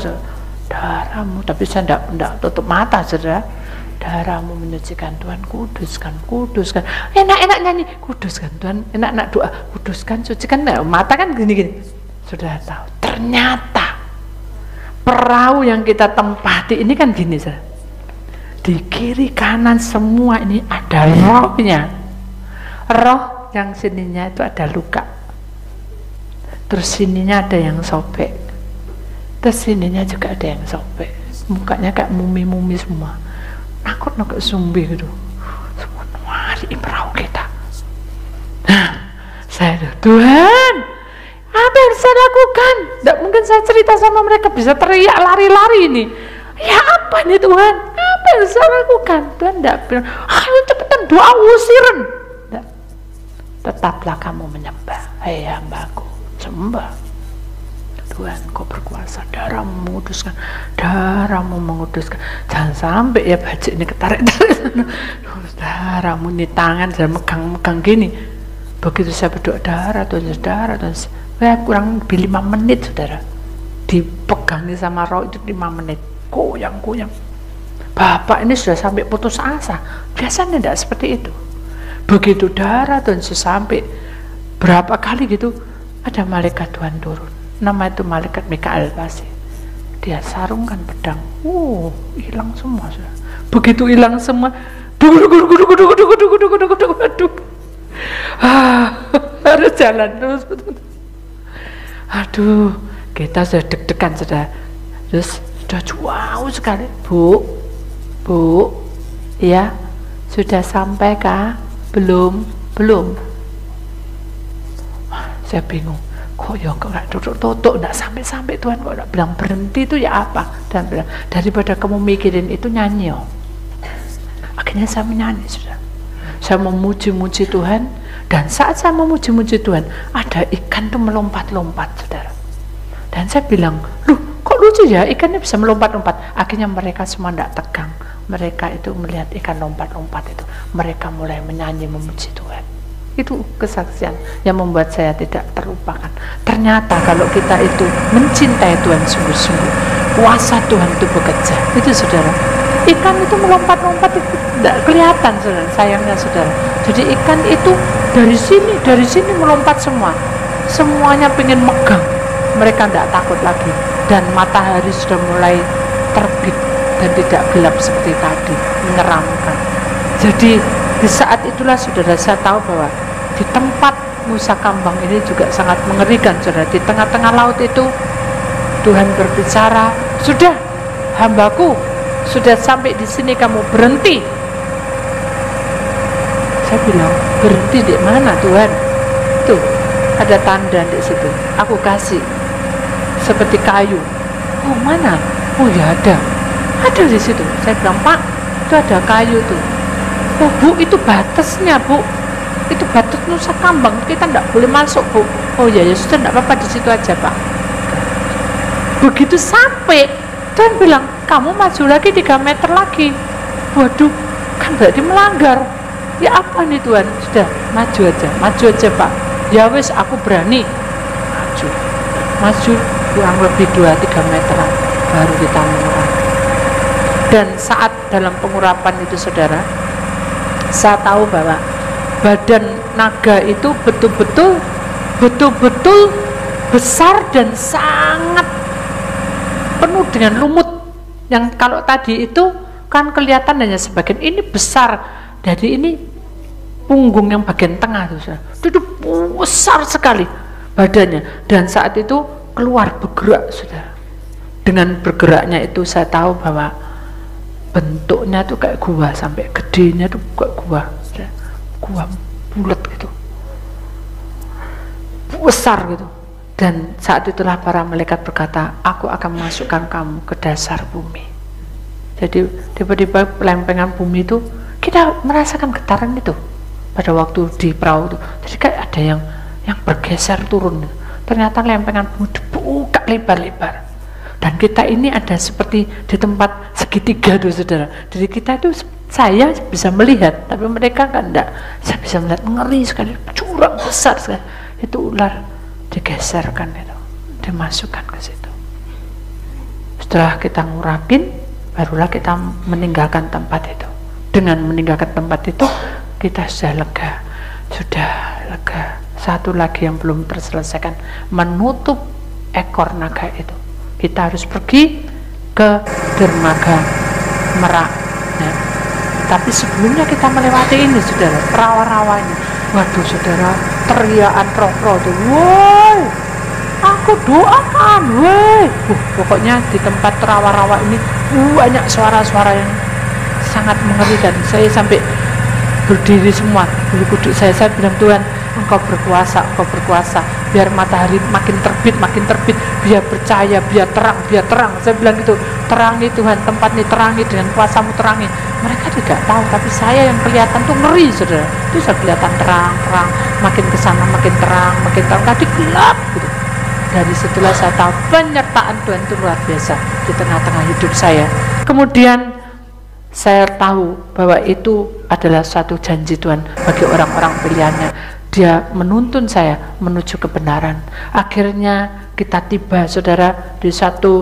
Speaker 1: darahmu, tapi saya tidak tutup mata, saudara. Darahmu menyucikan Tuhan, kuduskan, kuduskan. Enak-enak nyanyi, kuduskan Tuhan, enak-enak doa, kuduskan, sucikan. Nah, mata kan gini-gini. Sudah tahu, ternyata perahu yang kita tempati ini kan gini, saudara. Di kiri kanan semua ini ada rohnya. Roh yang sininya itu ada luka. Terus sininya ada yang sobek. Terus sininya juga ada yang sobek. Mukanya kayak mumi-mumi semua. Nakut zombie gitu. Semua mari perahu kita. Nah, saya Tuhan, apa yang saya lakukan? Tidak mungkin saya cerita sama mereka, bisa teriak lari-lari ini. Ya apa nih Tuhan? Apa yang saya lakukan? Tuhan tidak bilang, ayo cepetan doa usirin. Tetaplah kamu menyembah. Hei hambaku, sembah. Tuhan, kau berkuasa, darahmu menguduskan, darahmu menguduskan. Jangan sampai ya baju ini ketarik-tarik. Darahmu ini tangan saya megang-megang gini. Begitu saya berdoa darah Tuhan, kurang lebih 5 menit, saudara. Dipegangi sama roh itu 5 menit. Goyang-goyang. Bapak ini sudah sampai putus asa. Biasanya tidak seperti itu. Begitu darah Tuhan sampai berapa kali gitu, ada malaikat Tuhan turun. Nama itu malaikat Mikael pasti. Dia sarungkan pedang. Hilang semua sudah. Begitu hilang semua, harus jalan terus. Aduh, kita sudah deg-degan sudah. Terus sudah jauh sekali. Bu, ya sudah sampai kah? Belum. Saya bingung. Kok ya nggak tutup, nggak sampai Tuhan kok nggak bilang berhenti itu ya apa? Dan bilang daripada kamu mikirin itu nyanyi. Akhirnya saya menyanyi sudah. Saya memuji-muji Tuhan, dan saat saya memuji-muji Tuhan, ada ikan tuh melompat-lompat, saudara. Dan saya bilang, loh kok lucu ya ikannya bisa melompat-lompat. Akhirnya mereka semua tidak tegang. Mereka itu melihat ikan lompat-lompat itu, mereka mulai menyanyi memuji Tuhan. Itu kesaksian yang membuat saya tidak terlupakan. Ternyata kalau kita itu mencintai Tuhan sungguh-sungguh, kuasa Tuhan itu bekerja. Itu saudara. Ikan itu melompat-lompat itu tidak kelihatan, saudara. Sayangnya saudara. Jadi ikan itu dari sini melompat semua. Semuanya pengen megang. Mereka tidak takut lagi. Dan matahari sudah mulai terbit dan tidak gelap seperti tadi, menyeramkan. Jadi di saat itulah saudara saya tahu bahwa di tempat Nusa Kambang ini juga sangat mengerikan, saudara. Di tengah-tengah laut itu Tuhan berbicara, sudah hambaku, sudah sampai di sini kamu berhenti. Saya bilang, berhenti di mana Tuhan? Tuh ada tanda di situ, aku kasih seperti kayu. Oh mana? Oh ya ada di situ. Saya bilang, Pak, itu ada kayu tuh. Oh Bu, itu batasnya Bu, itu batas Nusa Kambang, kita tidak boleh masuk Bu. Oh ya sudah, tidak apa-apa, di situ aja Pak. Begitu sampai, Tuhan bilang, kamu maju lagi 3 meter lagi. Waduh, kan berarti melanggar. Ya apa nih Tuhan? Sudah, maju aja Pak. Ya wis, aku berani. Maju kurang lebih 2-3 meteran, baru kita mengurap. Dan saat dalam pengurapan itu saudara, saya tahu bahwa badan naga itu betul-betul besar dan sangat penuh dengan lumut. Yang kalau tadi itu kan kelihatan hanya sebagian, ini besar. Jadi ini punggung yang bagian tengah itu besar sekali badannya. Dan saat itu keluar bergerak, saudara. Dengan bergeraknya itu saya tahu bahwa bentuknya tuh kayak gua, sampai gedenya tuh kayak gua bulat gitu, besar gitu. Dan saat itulah para malaikat berkata, aku akan memasukkan kamu ke dasar bumi. Jadi tiba-tiba lempengan bumi itu kita merasakan getaran itu pada waktu di perahu itu. Jadi kayak ada yang bergeser turun. Ternyata lempengan bumi dibuka lebar-lebar. Dan kita ini ada seperti di tempat segitiga tuh saudara. Jadi kita itu, saya bisa melihat, tapi mereka kan enggak. Saya bisa melihat, ngeri sekali, jurang besar sekali. Itu ular digeserkan itu, dimasukkan ke situ. Setelah kita ngurapin, barulah kita meninggalkan tempat itu. Dengan meninggalkan tempat itu, kita sudah lega. Satu lagi yang belum terselesaikan, menutup ekor naga itu. Kita harus pergi ke dermaga Merak. Nah, tapi sebelumnya kita melewati ini, saudara, rawa-rawa ini. Waduh, saudara, teriakan roh-roh itu, woi, aku doakan, woi. Pokoknya di tempat rawa-rawa ini banyak suara-suara yang sangat mengerikan. Saya sampai berdiri semua, bulu kuduk saya bilang, Tuhan, Engkau berkuasa, biar matahari makin terbit, biar percaya, biar terang. Saya bilang gitu, terangi Tuhan, tempat ini terangi, dengan kuasamu terangi. Mereka tidak tahu, tapi saya yang kelihatan tuh ngeri, saudara. Itu saya kelihatan terang, makin kesana makin terang, tadi gelap gitu. Dari situlah saya tahu penyertaan Tuhan itu luar biasa di tengah-tengah hidup saya. Kemudian saya tahu bahwa itu adalah suatu janji Tuhan bagi orang-orang pilihannya. Dia menuntun saya menuju kebenaran. Akhirnya kita tiba, saudara, di satu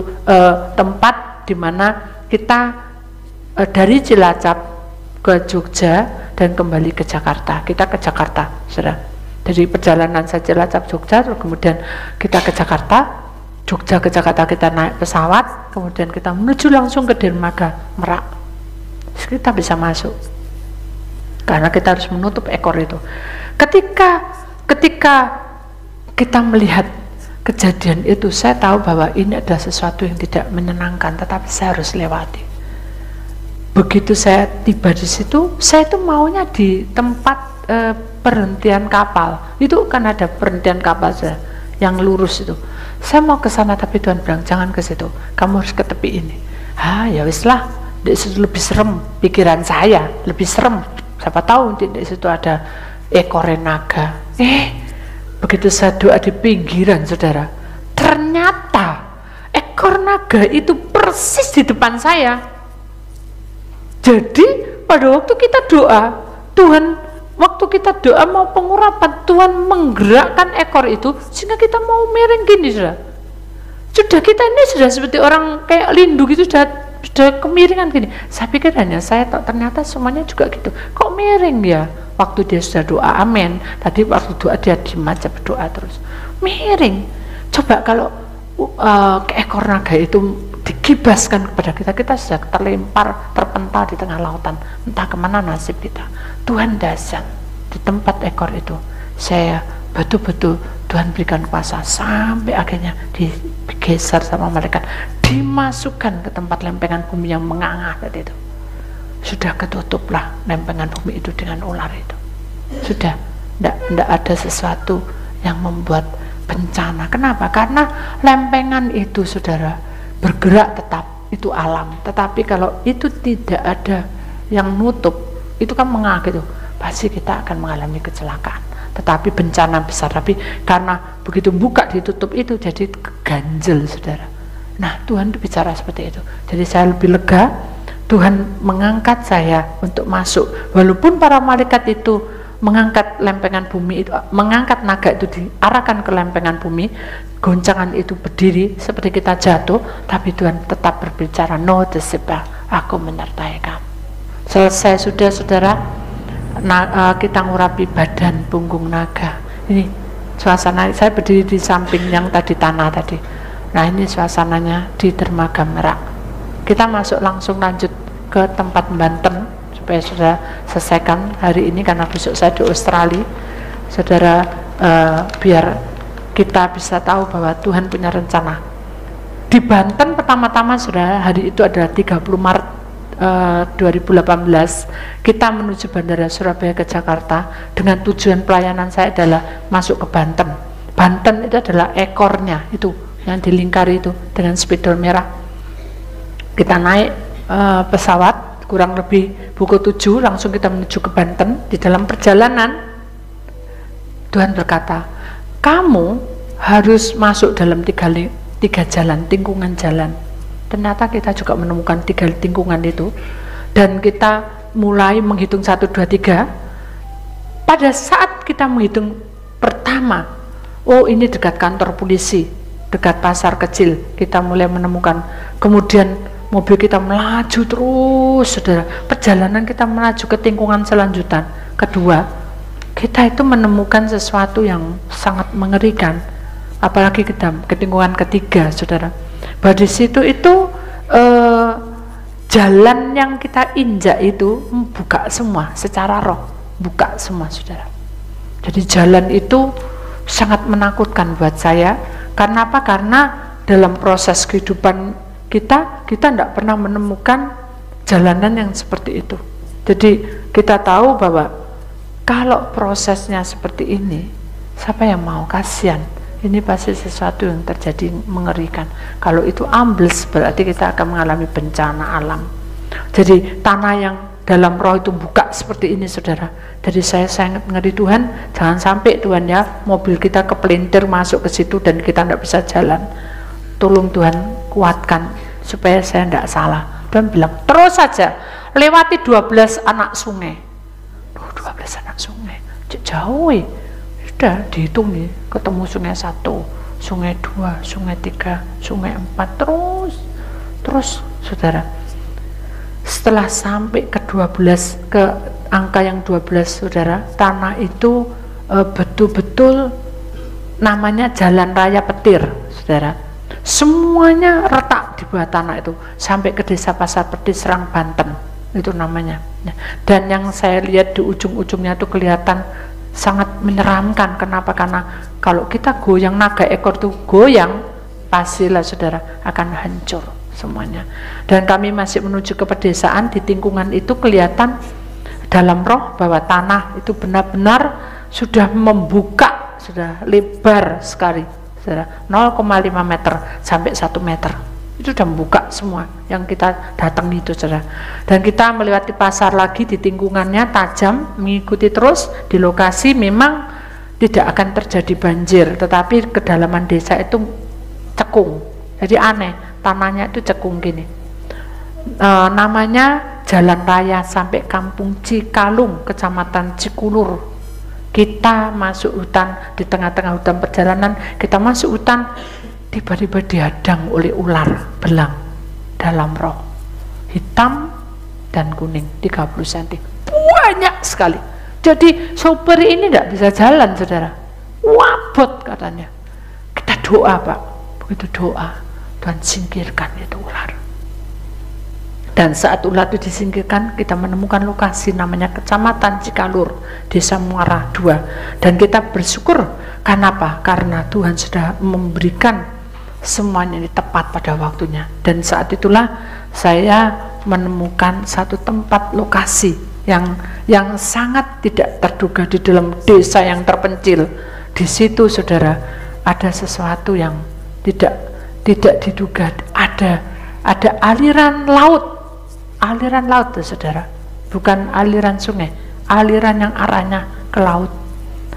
Speaker 1: tempat di mana kita dari Cilacap ke Jogja dan kembali ke Jakarta. Kita ke Jakarta, saudara. Dari perjalanan saya Cilacap Jogja, terus kemudian kita ke Jakarta. Jogja ke Jakarta kita naik pesawat, kemudian kita menuju langsung ke dermaga Merak. Kita bisa masuk karena kita harus menutup ekor itu. Ketika kita melihat kejadian itu, saya tahu bahwa ini adalah sesuatu yang tidak menyenangkan, tetapi saya harus lewati. Begitu saya tiba di situ, saya itu maunya di tempat perhentian kapal. Itu kan ada perhentian kapal yang lurus itu. Saya mau ke sana, tapi Tuhan bilang jangan ke situ, kamu harus ke tepi ini. Ya wis lah, di situ lebih serem, pikiran saya lebih serem. Siapa tahu di situ ada ekor naga. Begitu saya doa di pinggiran, saudara, ternyata ekor naga itu persis di depan saya. Jadi pada waktu kita doa, waktu kita doa mau pengurapan, Tuhan menggerakkan ekor itu sehingga kita mau miring gini, saudara. Sudah kita ini sudah seperti orang kayak lindu gitu, sudah kemiringan gini. Saya pikir hanya saya, ternyata semuanya juga gitu. Kok miring ya? Waktu dia sudah doa amin, tadi waktu doa dia diem aja berdoa terus. Miring. Coba kalau ekor naga itu dikibaskan kepada kita sudah terlempar, terpental di tengah lautan. Entah kemana nasib kita. Tuhan dahsyat di tempat ekor itu. Saya betul-betul Tuhan berikan kuasa sampai akhirnya digeser sama malaikat, dimasukkan ke tempat lempengan bumi yang menganga tadi itu. Sudah ketutuplah lempengan bumi itu dengan ular itu. Sudah tidak ada sesuatu yang membuat bencana. Kenapa? Karena lempengan itu, saudara, bergerak tetap, itu alam. Tetapi kalau itu tidak ada yang nutup, itu kan menganga gitu, pasti kita akan mengalami kecelakaan. Tetapi bencana besar, tapi karena begitu buka ditutup itu jadi ganjel, saudara. Nah, Tuhan itu bicara seperti itu. Jadi saya lebih lega, Tuhan mengangkat saya untuk masuk. Walaupun para malaikat itu mengangkat lempengan bumi itu, mengangkat naga itu diarahkan ke lempengan bumi, goncangan itu berdiri seperti kita jatuh, tapi Tuhan tetap berbicara, no deceiver, aku menyertai kamu. Selesai sudah, saudara. Kita ngurapi badan punggung naga. Ini suasana, saya berdiri di samping yang tadi tanah tadi. Nah, ini suasananya di dermaga Merak. Kita masuk langsung lanjut ke tempat Banten supaya sudah selesaikan hari ini karena besok saya di Australia. Saudara, biar kita bisa tahu bahwa Tuhan punya rencana. Di Banten pertama-tama, saudara, hari itu adalah 30 Maret 2018, kita menuju Bandara Surabaya ke Jakarta dengan tujuan pelayanan saya adalah masuk ke Banten. Banten itu adalah ekornya itu yang dilingkari itu dengan spidol merah. Kita naik pesawat kurang lebih pukul 7, langsung kita menuju ke Banten. Di dalam perjalanan Tuhan berkata, kamu harus masuk dalam tiga jalan, tikungan jalan. Ternyata kita juga menemukan 3 tikungan itu, dan kita mulai menghitung 1, 2, 3. Pada saat kita menghitung pertama, oh ini dekat kantor polisi, dekat pasar kecil, kita mulai menemukan. Kemudian mobil kita melaju terus, saudara. Perjalanan kita melaju ke tikungan selanjutnya. Kedua, kita itu menemukan sesuatu yang sangat mengerikan. Apalagi ke tikungan ketiga, saudara. Bahwa di situ itu jalan yang kita injak itu buka semua secara roh, buka semua, saudara. Jadi jalan itu sangat menakutkan buat saya. Karena apa? Karena dalam proses kehidupan kita tidak pernah menemukan jalanan yang seperti itu. Jadi kita tahu bahwa kalau prosesnya seperti ini, siapa yang mau? Kasihan. Ini pasti sesuatu yang terjadi mengerikan. Kalau itu ambles, berarti kita akan mengalami bencana alam. Jadi tanah yang dalam roh itu buka seperti ini, saudara. Jadi saya sangat ngeri Tuhan, jangan sampai Tuhan ya, mobil kita kepelintir masuk ke situ dan kita tidak bisa jalan. Tolong Tuhan kuatkan supaya saya tidak salah. Tuhan bilang terus saja lewati 12 anak sungai. 12 anak sungai, jauh ya. Sudah dihitung nih, ketemu sungai 1, sungai 2, sungai 3, sungai 4, terus saudara. Setelah sampai ke 12, ke angka yang 12, saudara, tanah itu betul-betul namanya jalan raya petir, saudara. Semuanya retak di bawah tanah itu sampai ke desa Pasar Peti, Serang, Banten, itu namanya. Dan yang saya lihat di ujung-ujungnya itu kelihatan sangat menyeramkan. Kenapa? Karena kalau kita goyang, naga ekor itu goyang, pastilah saudara akan hancur semuanya. Dan kami masih menuju ke pedesaan, di tikungan itu kelihatan dalam roh bahwa tanah itu benar-benar sudah membuka, sudah lebar sekali, saudara, 0,5 meter sampai 1 meter. Itu sudah membuka semua yang kita datang itu, saudara. Dan kita melewati pasar lagi, di tikungannya tajam, mengikuti terus di lokasi. Memang tidak akan terjadi banjir, tetapi kedalaman desa itu cekung. Jadi aneh, tanahnya itu cekung gini. Namanya jalan raya sampai kampung Cikalung, kecamatan Cikulur. Kita masuk hutan, di tengah-tengah hutan perjalanan kita masuk hutan, tiba-tiba dihadang oleh ular belang dalam roh, hitam dan kuning, 30 cm, banyak sekali. Jadi sopir ini tidak bisa jalan, saudara, wabot katanya. Kita doa, Pak. Begitu doa, Tuhan singkirkan itu ular. Dan saat ular itu disingkirkan, kita menemukan lokasi namanya Kecamatan Cikalur, Desa Muara 2. Dan kita bersyukur, karena apa? Karena Tuhan sudah memberikan semuanya ini tepat pada waktunya. Dan saat itulah saya menemukan satu tempat lokasi yang sangat tidak terduga di dalam desa yang terpencil. Di situ, saudara, ada sesuatu yang tidak diduga. Ada aliran laut, saudara, bukan aliran sungai, aliran yang arahnya ke laut.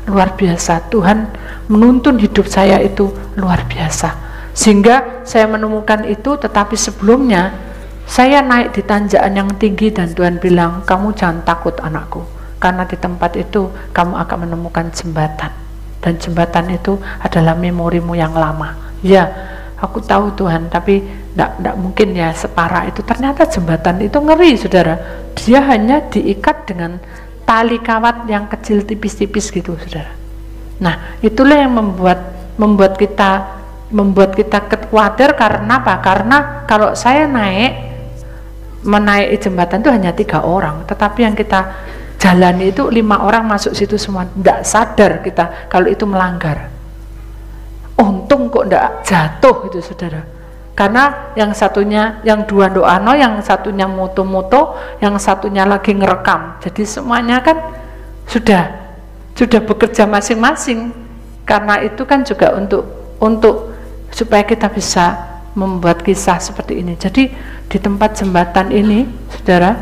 Speaker 1: Luar biasa. Tuhan menuntun hidup saya itu luar biasa. Sehingga saya menemukan itu, tetapi sebelumnya saya naik di tanjakan yang tinggi dan Tuhan bilang, kamu jangan takut anakku, karena di tempat itu kamu akan menemukan jembatan, dan jembatan itu adalah memorimu yang lama. Ya, aku tahu Tuhan, tapi tidak mungkin ya separah itu. Ternyata jembatan itu ngeri, saudara. Dia hanya diikat dengan tali kawat yang kecil tipis-tipis gitu, saudara. Nah, itulah yang membuat kita khawatir. Karena apa? Karena kalau saya menaiki jembatan itu hanya 3 orang, tetapi yang kita jalani itu 5 orang masuk situ semua. Tidak sadar kita kalau itu melanggar. Untung kok tidak jatuh itu, saudara. Karena yang satunya, yang 2 doano, yang satunya moto-moto, yang satunya lagi ngerekam. Jadi semuanya kan sudah bekerja masing-masing. Karena itu kan juga untuk supaya kita bisa membuat kisah seperti ini. Jadi di tempat jembatan ini, saudara,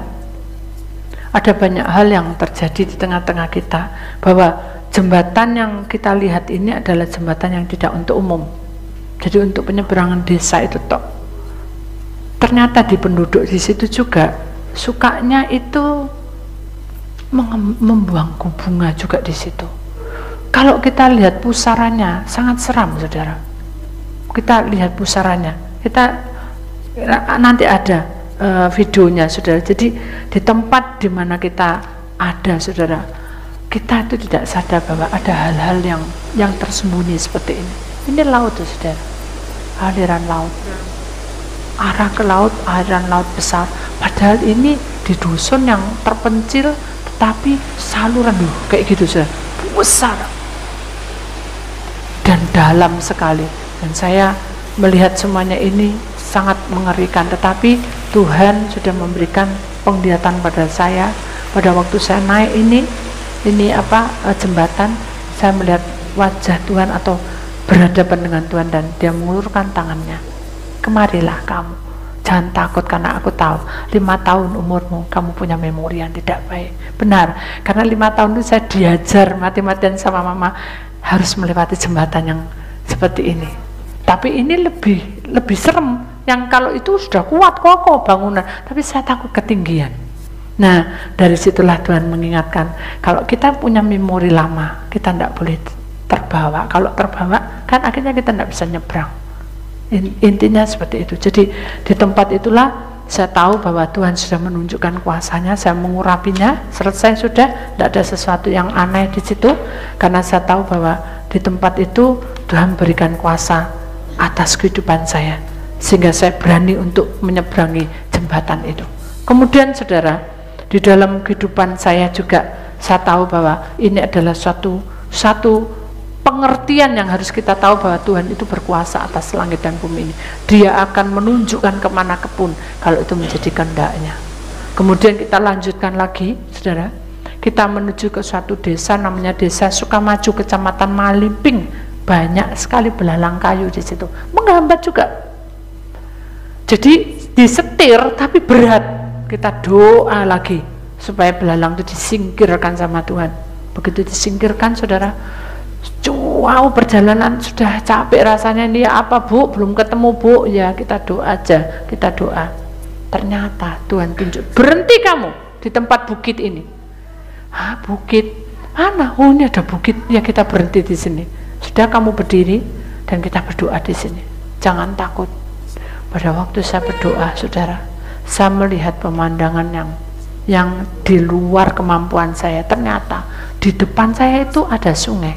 Speaker 1: ada banyak hal yang terjadi di tengah-tengah kita, bahwa jembatan yang kita lihat ini adalah jembatan yang tidak untuk umum. Jadi untuk penyeberangan desa itu tok. Ternyata di penduduk di situ juga sukanya itu membuang bunga juga di situ. Kalau kita lihat pusarannya sangat seram, saudara. kita lihat pusarannya, kita nanti ada videonya saudara. Jadi di tempat di mana kita ada saudara, kita itu tidak sadar bahwa ada hal-hal yang tersembunyi seperti ini. Ini laut saudara, aliran laut, arah ke laut, aliran laut besar. Padahal ini di dusun yang terpencil, tetapi saluran kayak gitu saudara, besar dan dalam sekali. Dan saya melihat semuanya ini sangat mengerikan, tetapi Tuhan sudah memberikan penglihatan pada saya pada waktu saya naik ini jembatan. Saya melihat wajah Tuhan atau berhadapan dengan Tuhan, dan dia mengulurkan tangannya, kemarilah kamu, jangan takut karena aku tahu 5 tahun umurmu kamu punya memori yang tidak baik. Benar, karena 5 tahun itu saya diajar mati-matian sama mama harus melewati jembatan yang seperti ini. Tapi ini lebih serem, yang kalau itu sudah kuat kokoh bangunan, tapi saya takut ketinggian. Nah, dari situlah Tuhan mengingatkan, kalau kita punya memori lama, kita tidak boleh terbawa. Kalau terbawa, kan akhirnya kita tidak bisa nyebrang. Intinya seperti itu. Jadi di tempat itulah saya tahu bahwa Tuhan sudah menunjukkan kuasanya. Saya mengurapinya, selesai sudah, tidak ada sesuatu yang aneh di situ, karena saya tahu bahwa di tempat itu Tuhan berikan kuasa atas kehidupan saya, sehingga saya berani untuk menyeberangi jembatan itu. Kemudian saudara, di dalam kehidupan saya juga saya tahu bahwa ini adalah satu pengertian yang harus kita tahu, bahwa Tuhan itu berkuasa atas langit dan bumi ini. Dia akan menunjukkan kemana pun kalau itu menjadi kehendaknya. Kemudian kita lanjutkan lagi saudara, kita menuju ke suatu desa namanya Desa Sukamaju, Kecamatan Malimping. Banyak sekali belalang kayu di situ, menghambat juga. Jadi disetir tapi berat. Kita doa lagi supaya belalang itu disingkirkan sama Tuhan. Begitu disingkirkan saudara, wow, perjalanan sudah capek rasanya. Ini apa bu, belum ketemu bu, ya kita doa aja, kita doa. Ternyata Tuhan tunjuk, berhenti kamu di tempat bukit ini. Bukit mana? Oh, ini ada bukit, ya kita berhenti di sini. Sudah, kamu berdiri dan kita berdoa di sini. Jangan takut. Pada waktu saya berdoa saudara, saya melihat pemandangan yang di luar kemampuan saya. Ternyata di depan saya itu ada sungai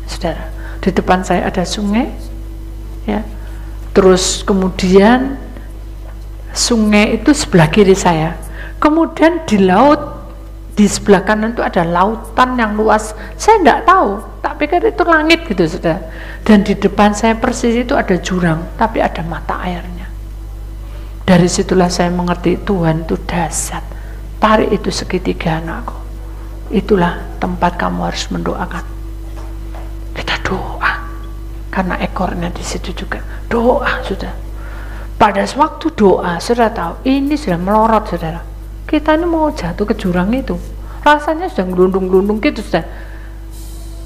Speaker 1: saudara, di depan saya ada sungai ya. Terus kemudian sungai itu sebelah kiri saya, kemudian di laut di sebelah kanan itu ada lautan yang luas. Saya tidak tahu, tak pikir itu langit gitu saudara. Dan di depan saya persis itu ada jurang, tapi ada mata airnya. Dari situlah saya mengerti Tuhan itu dahsyat. Tarik itu segitiga anakku, itulah tempat kamu harus mendoakan. Kita doa, karena ekornya di situ juga. Doa sudah. Pada waktu doa, saudara tahu ini sudah melorot saudara. Kita ini mau jatuh ke jurang itu, rasanya sudah gelundung-gelundung gitu sudah.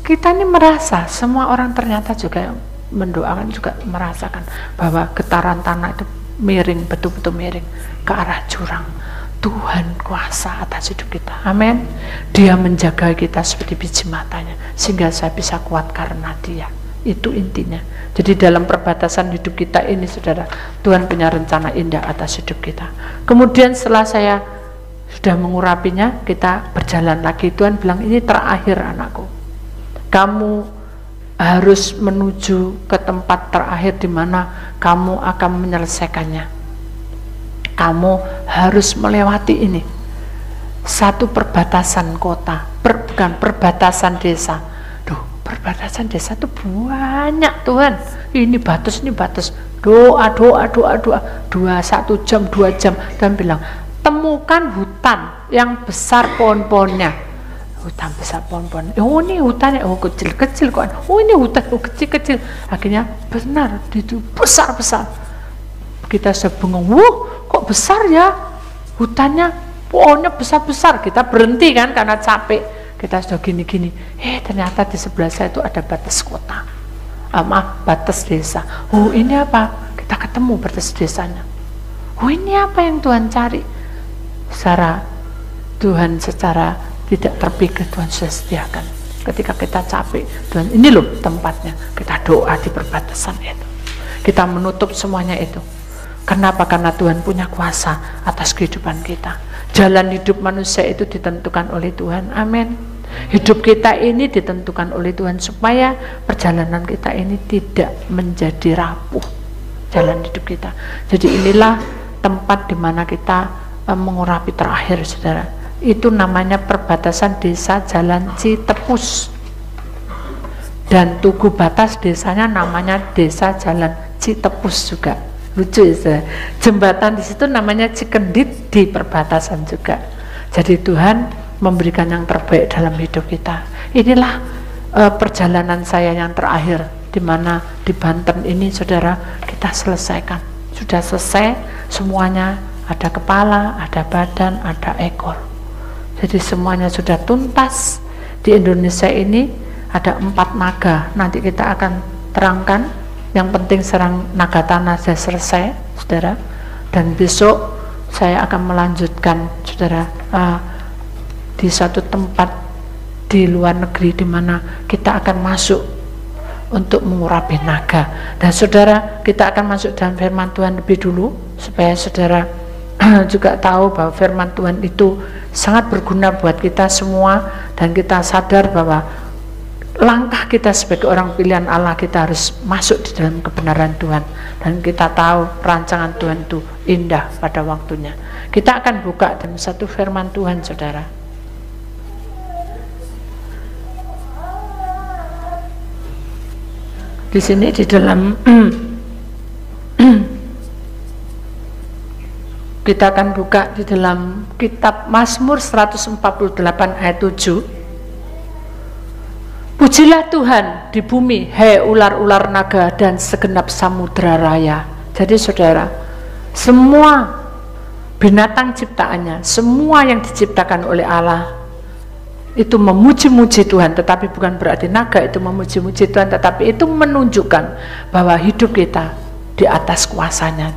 Speaker 1: Kita ini merasa, semua orang ternyata juga mendoakan juga merasakan bahwa getaran tanah itu miring, betul-betul miring ke arah jurang. Tuhan kuasa atas hidup kita, amin. Dia menjaga kita seperti biji matanya, sehingga saya bisa kuat karena Dia. Itu intinya. Jadi dalam perbatasan hidup kita ini saudara, Tuhan punya rencana indah atas hidup kita. Kemudian setelah saya sudah mengurapinya, kita berjalan lagi. Tuhan bilang, ini terakhir anakku, kamu harus menuju ke tempat terakhir di mana kamu akan menyelesaikannya. Kamu harus melewati ini, satu perbatasan kota, bukan perbatasan desa. Perbatasan desa itu banyak Tuhan. Ini batas, ini batas. Doa, 1 jam, 2 jam. Dan bilang, temukan hutan yang besar pohon-pohonnya. Hutan besar pohon-pohon. Oh, ini hutannya, oh kecil-kecil kok. Oh, ini hutan, oh kecil-kecil. Akhirnya benar, itu besar-besar. Kita sudah bengong, kok besar ya hutannya, pohonnya besar-besar. Kita berhenti kan karena capek. Kita sudah gini-gini. Ternyata di sebelah saya itu ada batas kota. Batas desa. Oh, ini apa? Kita ketemu batas desanya. Oh, ini apa yang Tuhan cari? Secara Tuhan secara tidak terpikir Tuhan sudah sediakan. ketika kita capek, Tuhan ini loh tempatnya. Kita doa di perbatasan itu. Kita menutup semuanya itu. Kenapa? Karena Tuhan punya kuasa atas kehidupan kita. Jalan hidup manusia itu ditentukan oleh Tuhan. Amin. Hidup kita ini ditentukan oleh Tuhan supaya perjalanan kita ini tidak menjadi rapuh. Jalan hidup kita. Jadi inilah tempat di mana kita mengurapi terakhir, saudara. Itu namanya perbatasan desa Jalan Citepus. Dan Tugu Batas desanya namanya Desa Jalan Citepus juga. Lucu ya, jembatan di situ namanya Cikendit di perbatasan juga. Jadi Tuhan memberikan yang terbaik dalam hidup kita. Inilah perjalanan saya yang terakhir, di mana di Banten ini, saudara, kita selesaikan. Sudah selesai semuanya, ada kepala, ada badan, ada ekor. Jadi semuanya sudah tuntas. Di Indonesia ini ada 4 naga. Nanti kita akan terangkan. Yang penting serang naga tanah sudah selesai, saudara. Dan besok saya akan melanjutkan, saudara, di satu tempat di luar negeri di mana kita akan masuk untuk mengurapi naga. Dan saudara, kita akan masuk dalam firman Tuhan lebih dulu supaya saudara juga tahu bahwa firman Tuhan itu sangat berguna buat kita semua, dan kita sadar bahwa langkah kita sebagai orang pilihan Allah, kita harus masuk di dalam kebenaran Tuhan, dan kita tahu rancangan Tuhan itu indah pada waktunya. Kita akan buka dalam satu firman Tuhan, saudara. Di sini di dalam kita akan buka di dalam kitab Mazmur 148 ayat 7. Pujilah Tuhan di bumi, hei ular-ular naga dan segenap samudra raya. Jadi saudara, semua binatang ciptaannya, semua yang diciptakan oleh Allah itu memuji-muji Tuhan. Tetapi bukan berarti naga itu memuji-muji Tuhan, tetapi itu menunjukkan bahwa hidup kita di atas kuasanya.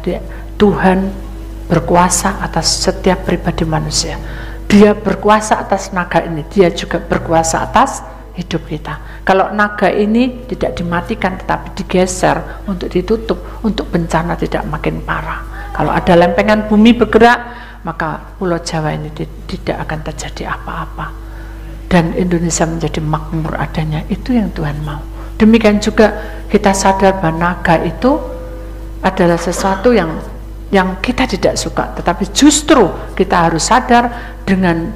Speaker 1: Tuhan berkuasa atas setiap pribadi manusia. Dia berkuasa atas naga ini, dia juga berkuasa atas hidup kita. Kalau naga ini tidak dimatikan tetapi digeser untuk ditutup, untuk bencana tidak makin parah. Kalau ada lempengan bumi bergerak, maka Pulau Jawa ini tidak akan terjadi apa-apa, dan Indonesia menjadi makmur adanya. Itu yang Tuhan mau. Demikian juga kita sadar bahwa naga itu adalah sesuatu yang kita tidak suka, tetapi justru kita harus sadar dengan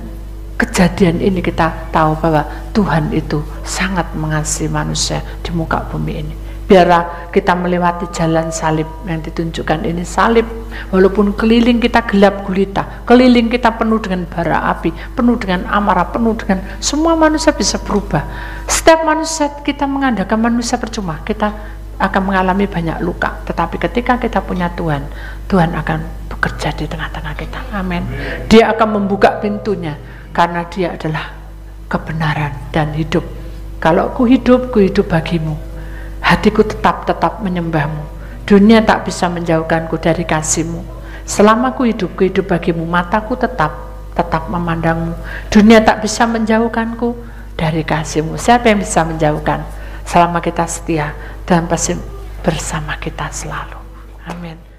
Speaker 1: kejadian ini kita tahu bahwa Tuhan itu sangat mengasihi manusia di muka bumi ini. Biarlah kita melewati jalan salib yang ditunjukkan ini, salib, walaupun keliling kita gelap gulita, keliling kita penuh dengan bara api, penuh dengan amarah, penuh dengan semua manusia bisa berubah. Setiap manusia, kita mengandalkan manusia percuma, kita akan mengalami banyak luka. Tetapi ketika kita punya Tuhan, Tuhan akan bekerja di tengah-tengah kita. Amin. Dia akan membuka pintunya, karena dia adalah kebenaran dan hidup. Kalau ku hidup bagimu, hatiku tetap menyembahmu. Dunia tak bisa menjauhkanku dari kasihmu. Selama ku hidup bagimu, mataku tetap memandangmu. Dunia tak bisa menjauhkanku dari kasihmu. Siapa yang bisa menjauhkan? Selama kita setia, dan pasti bersama kita selalu. Amin.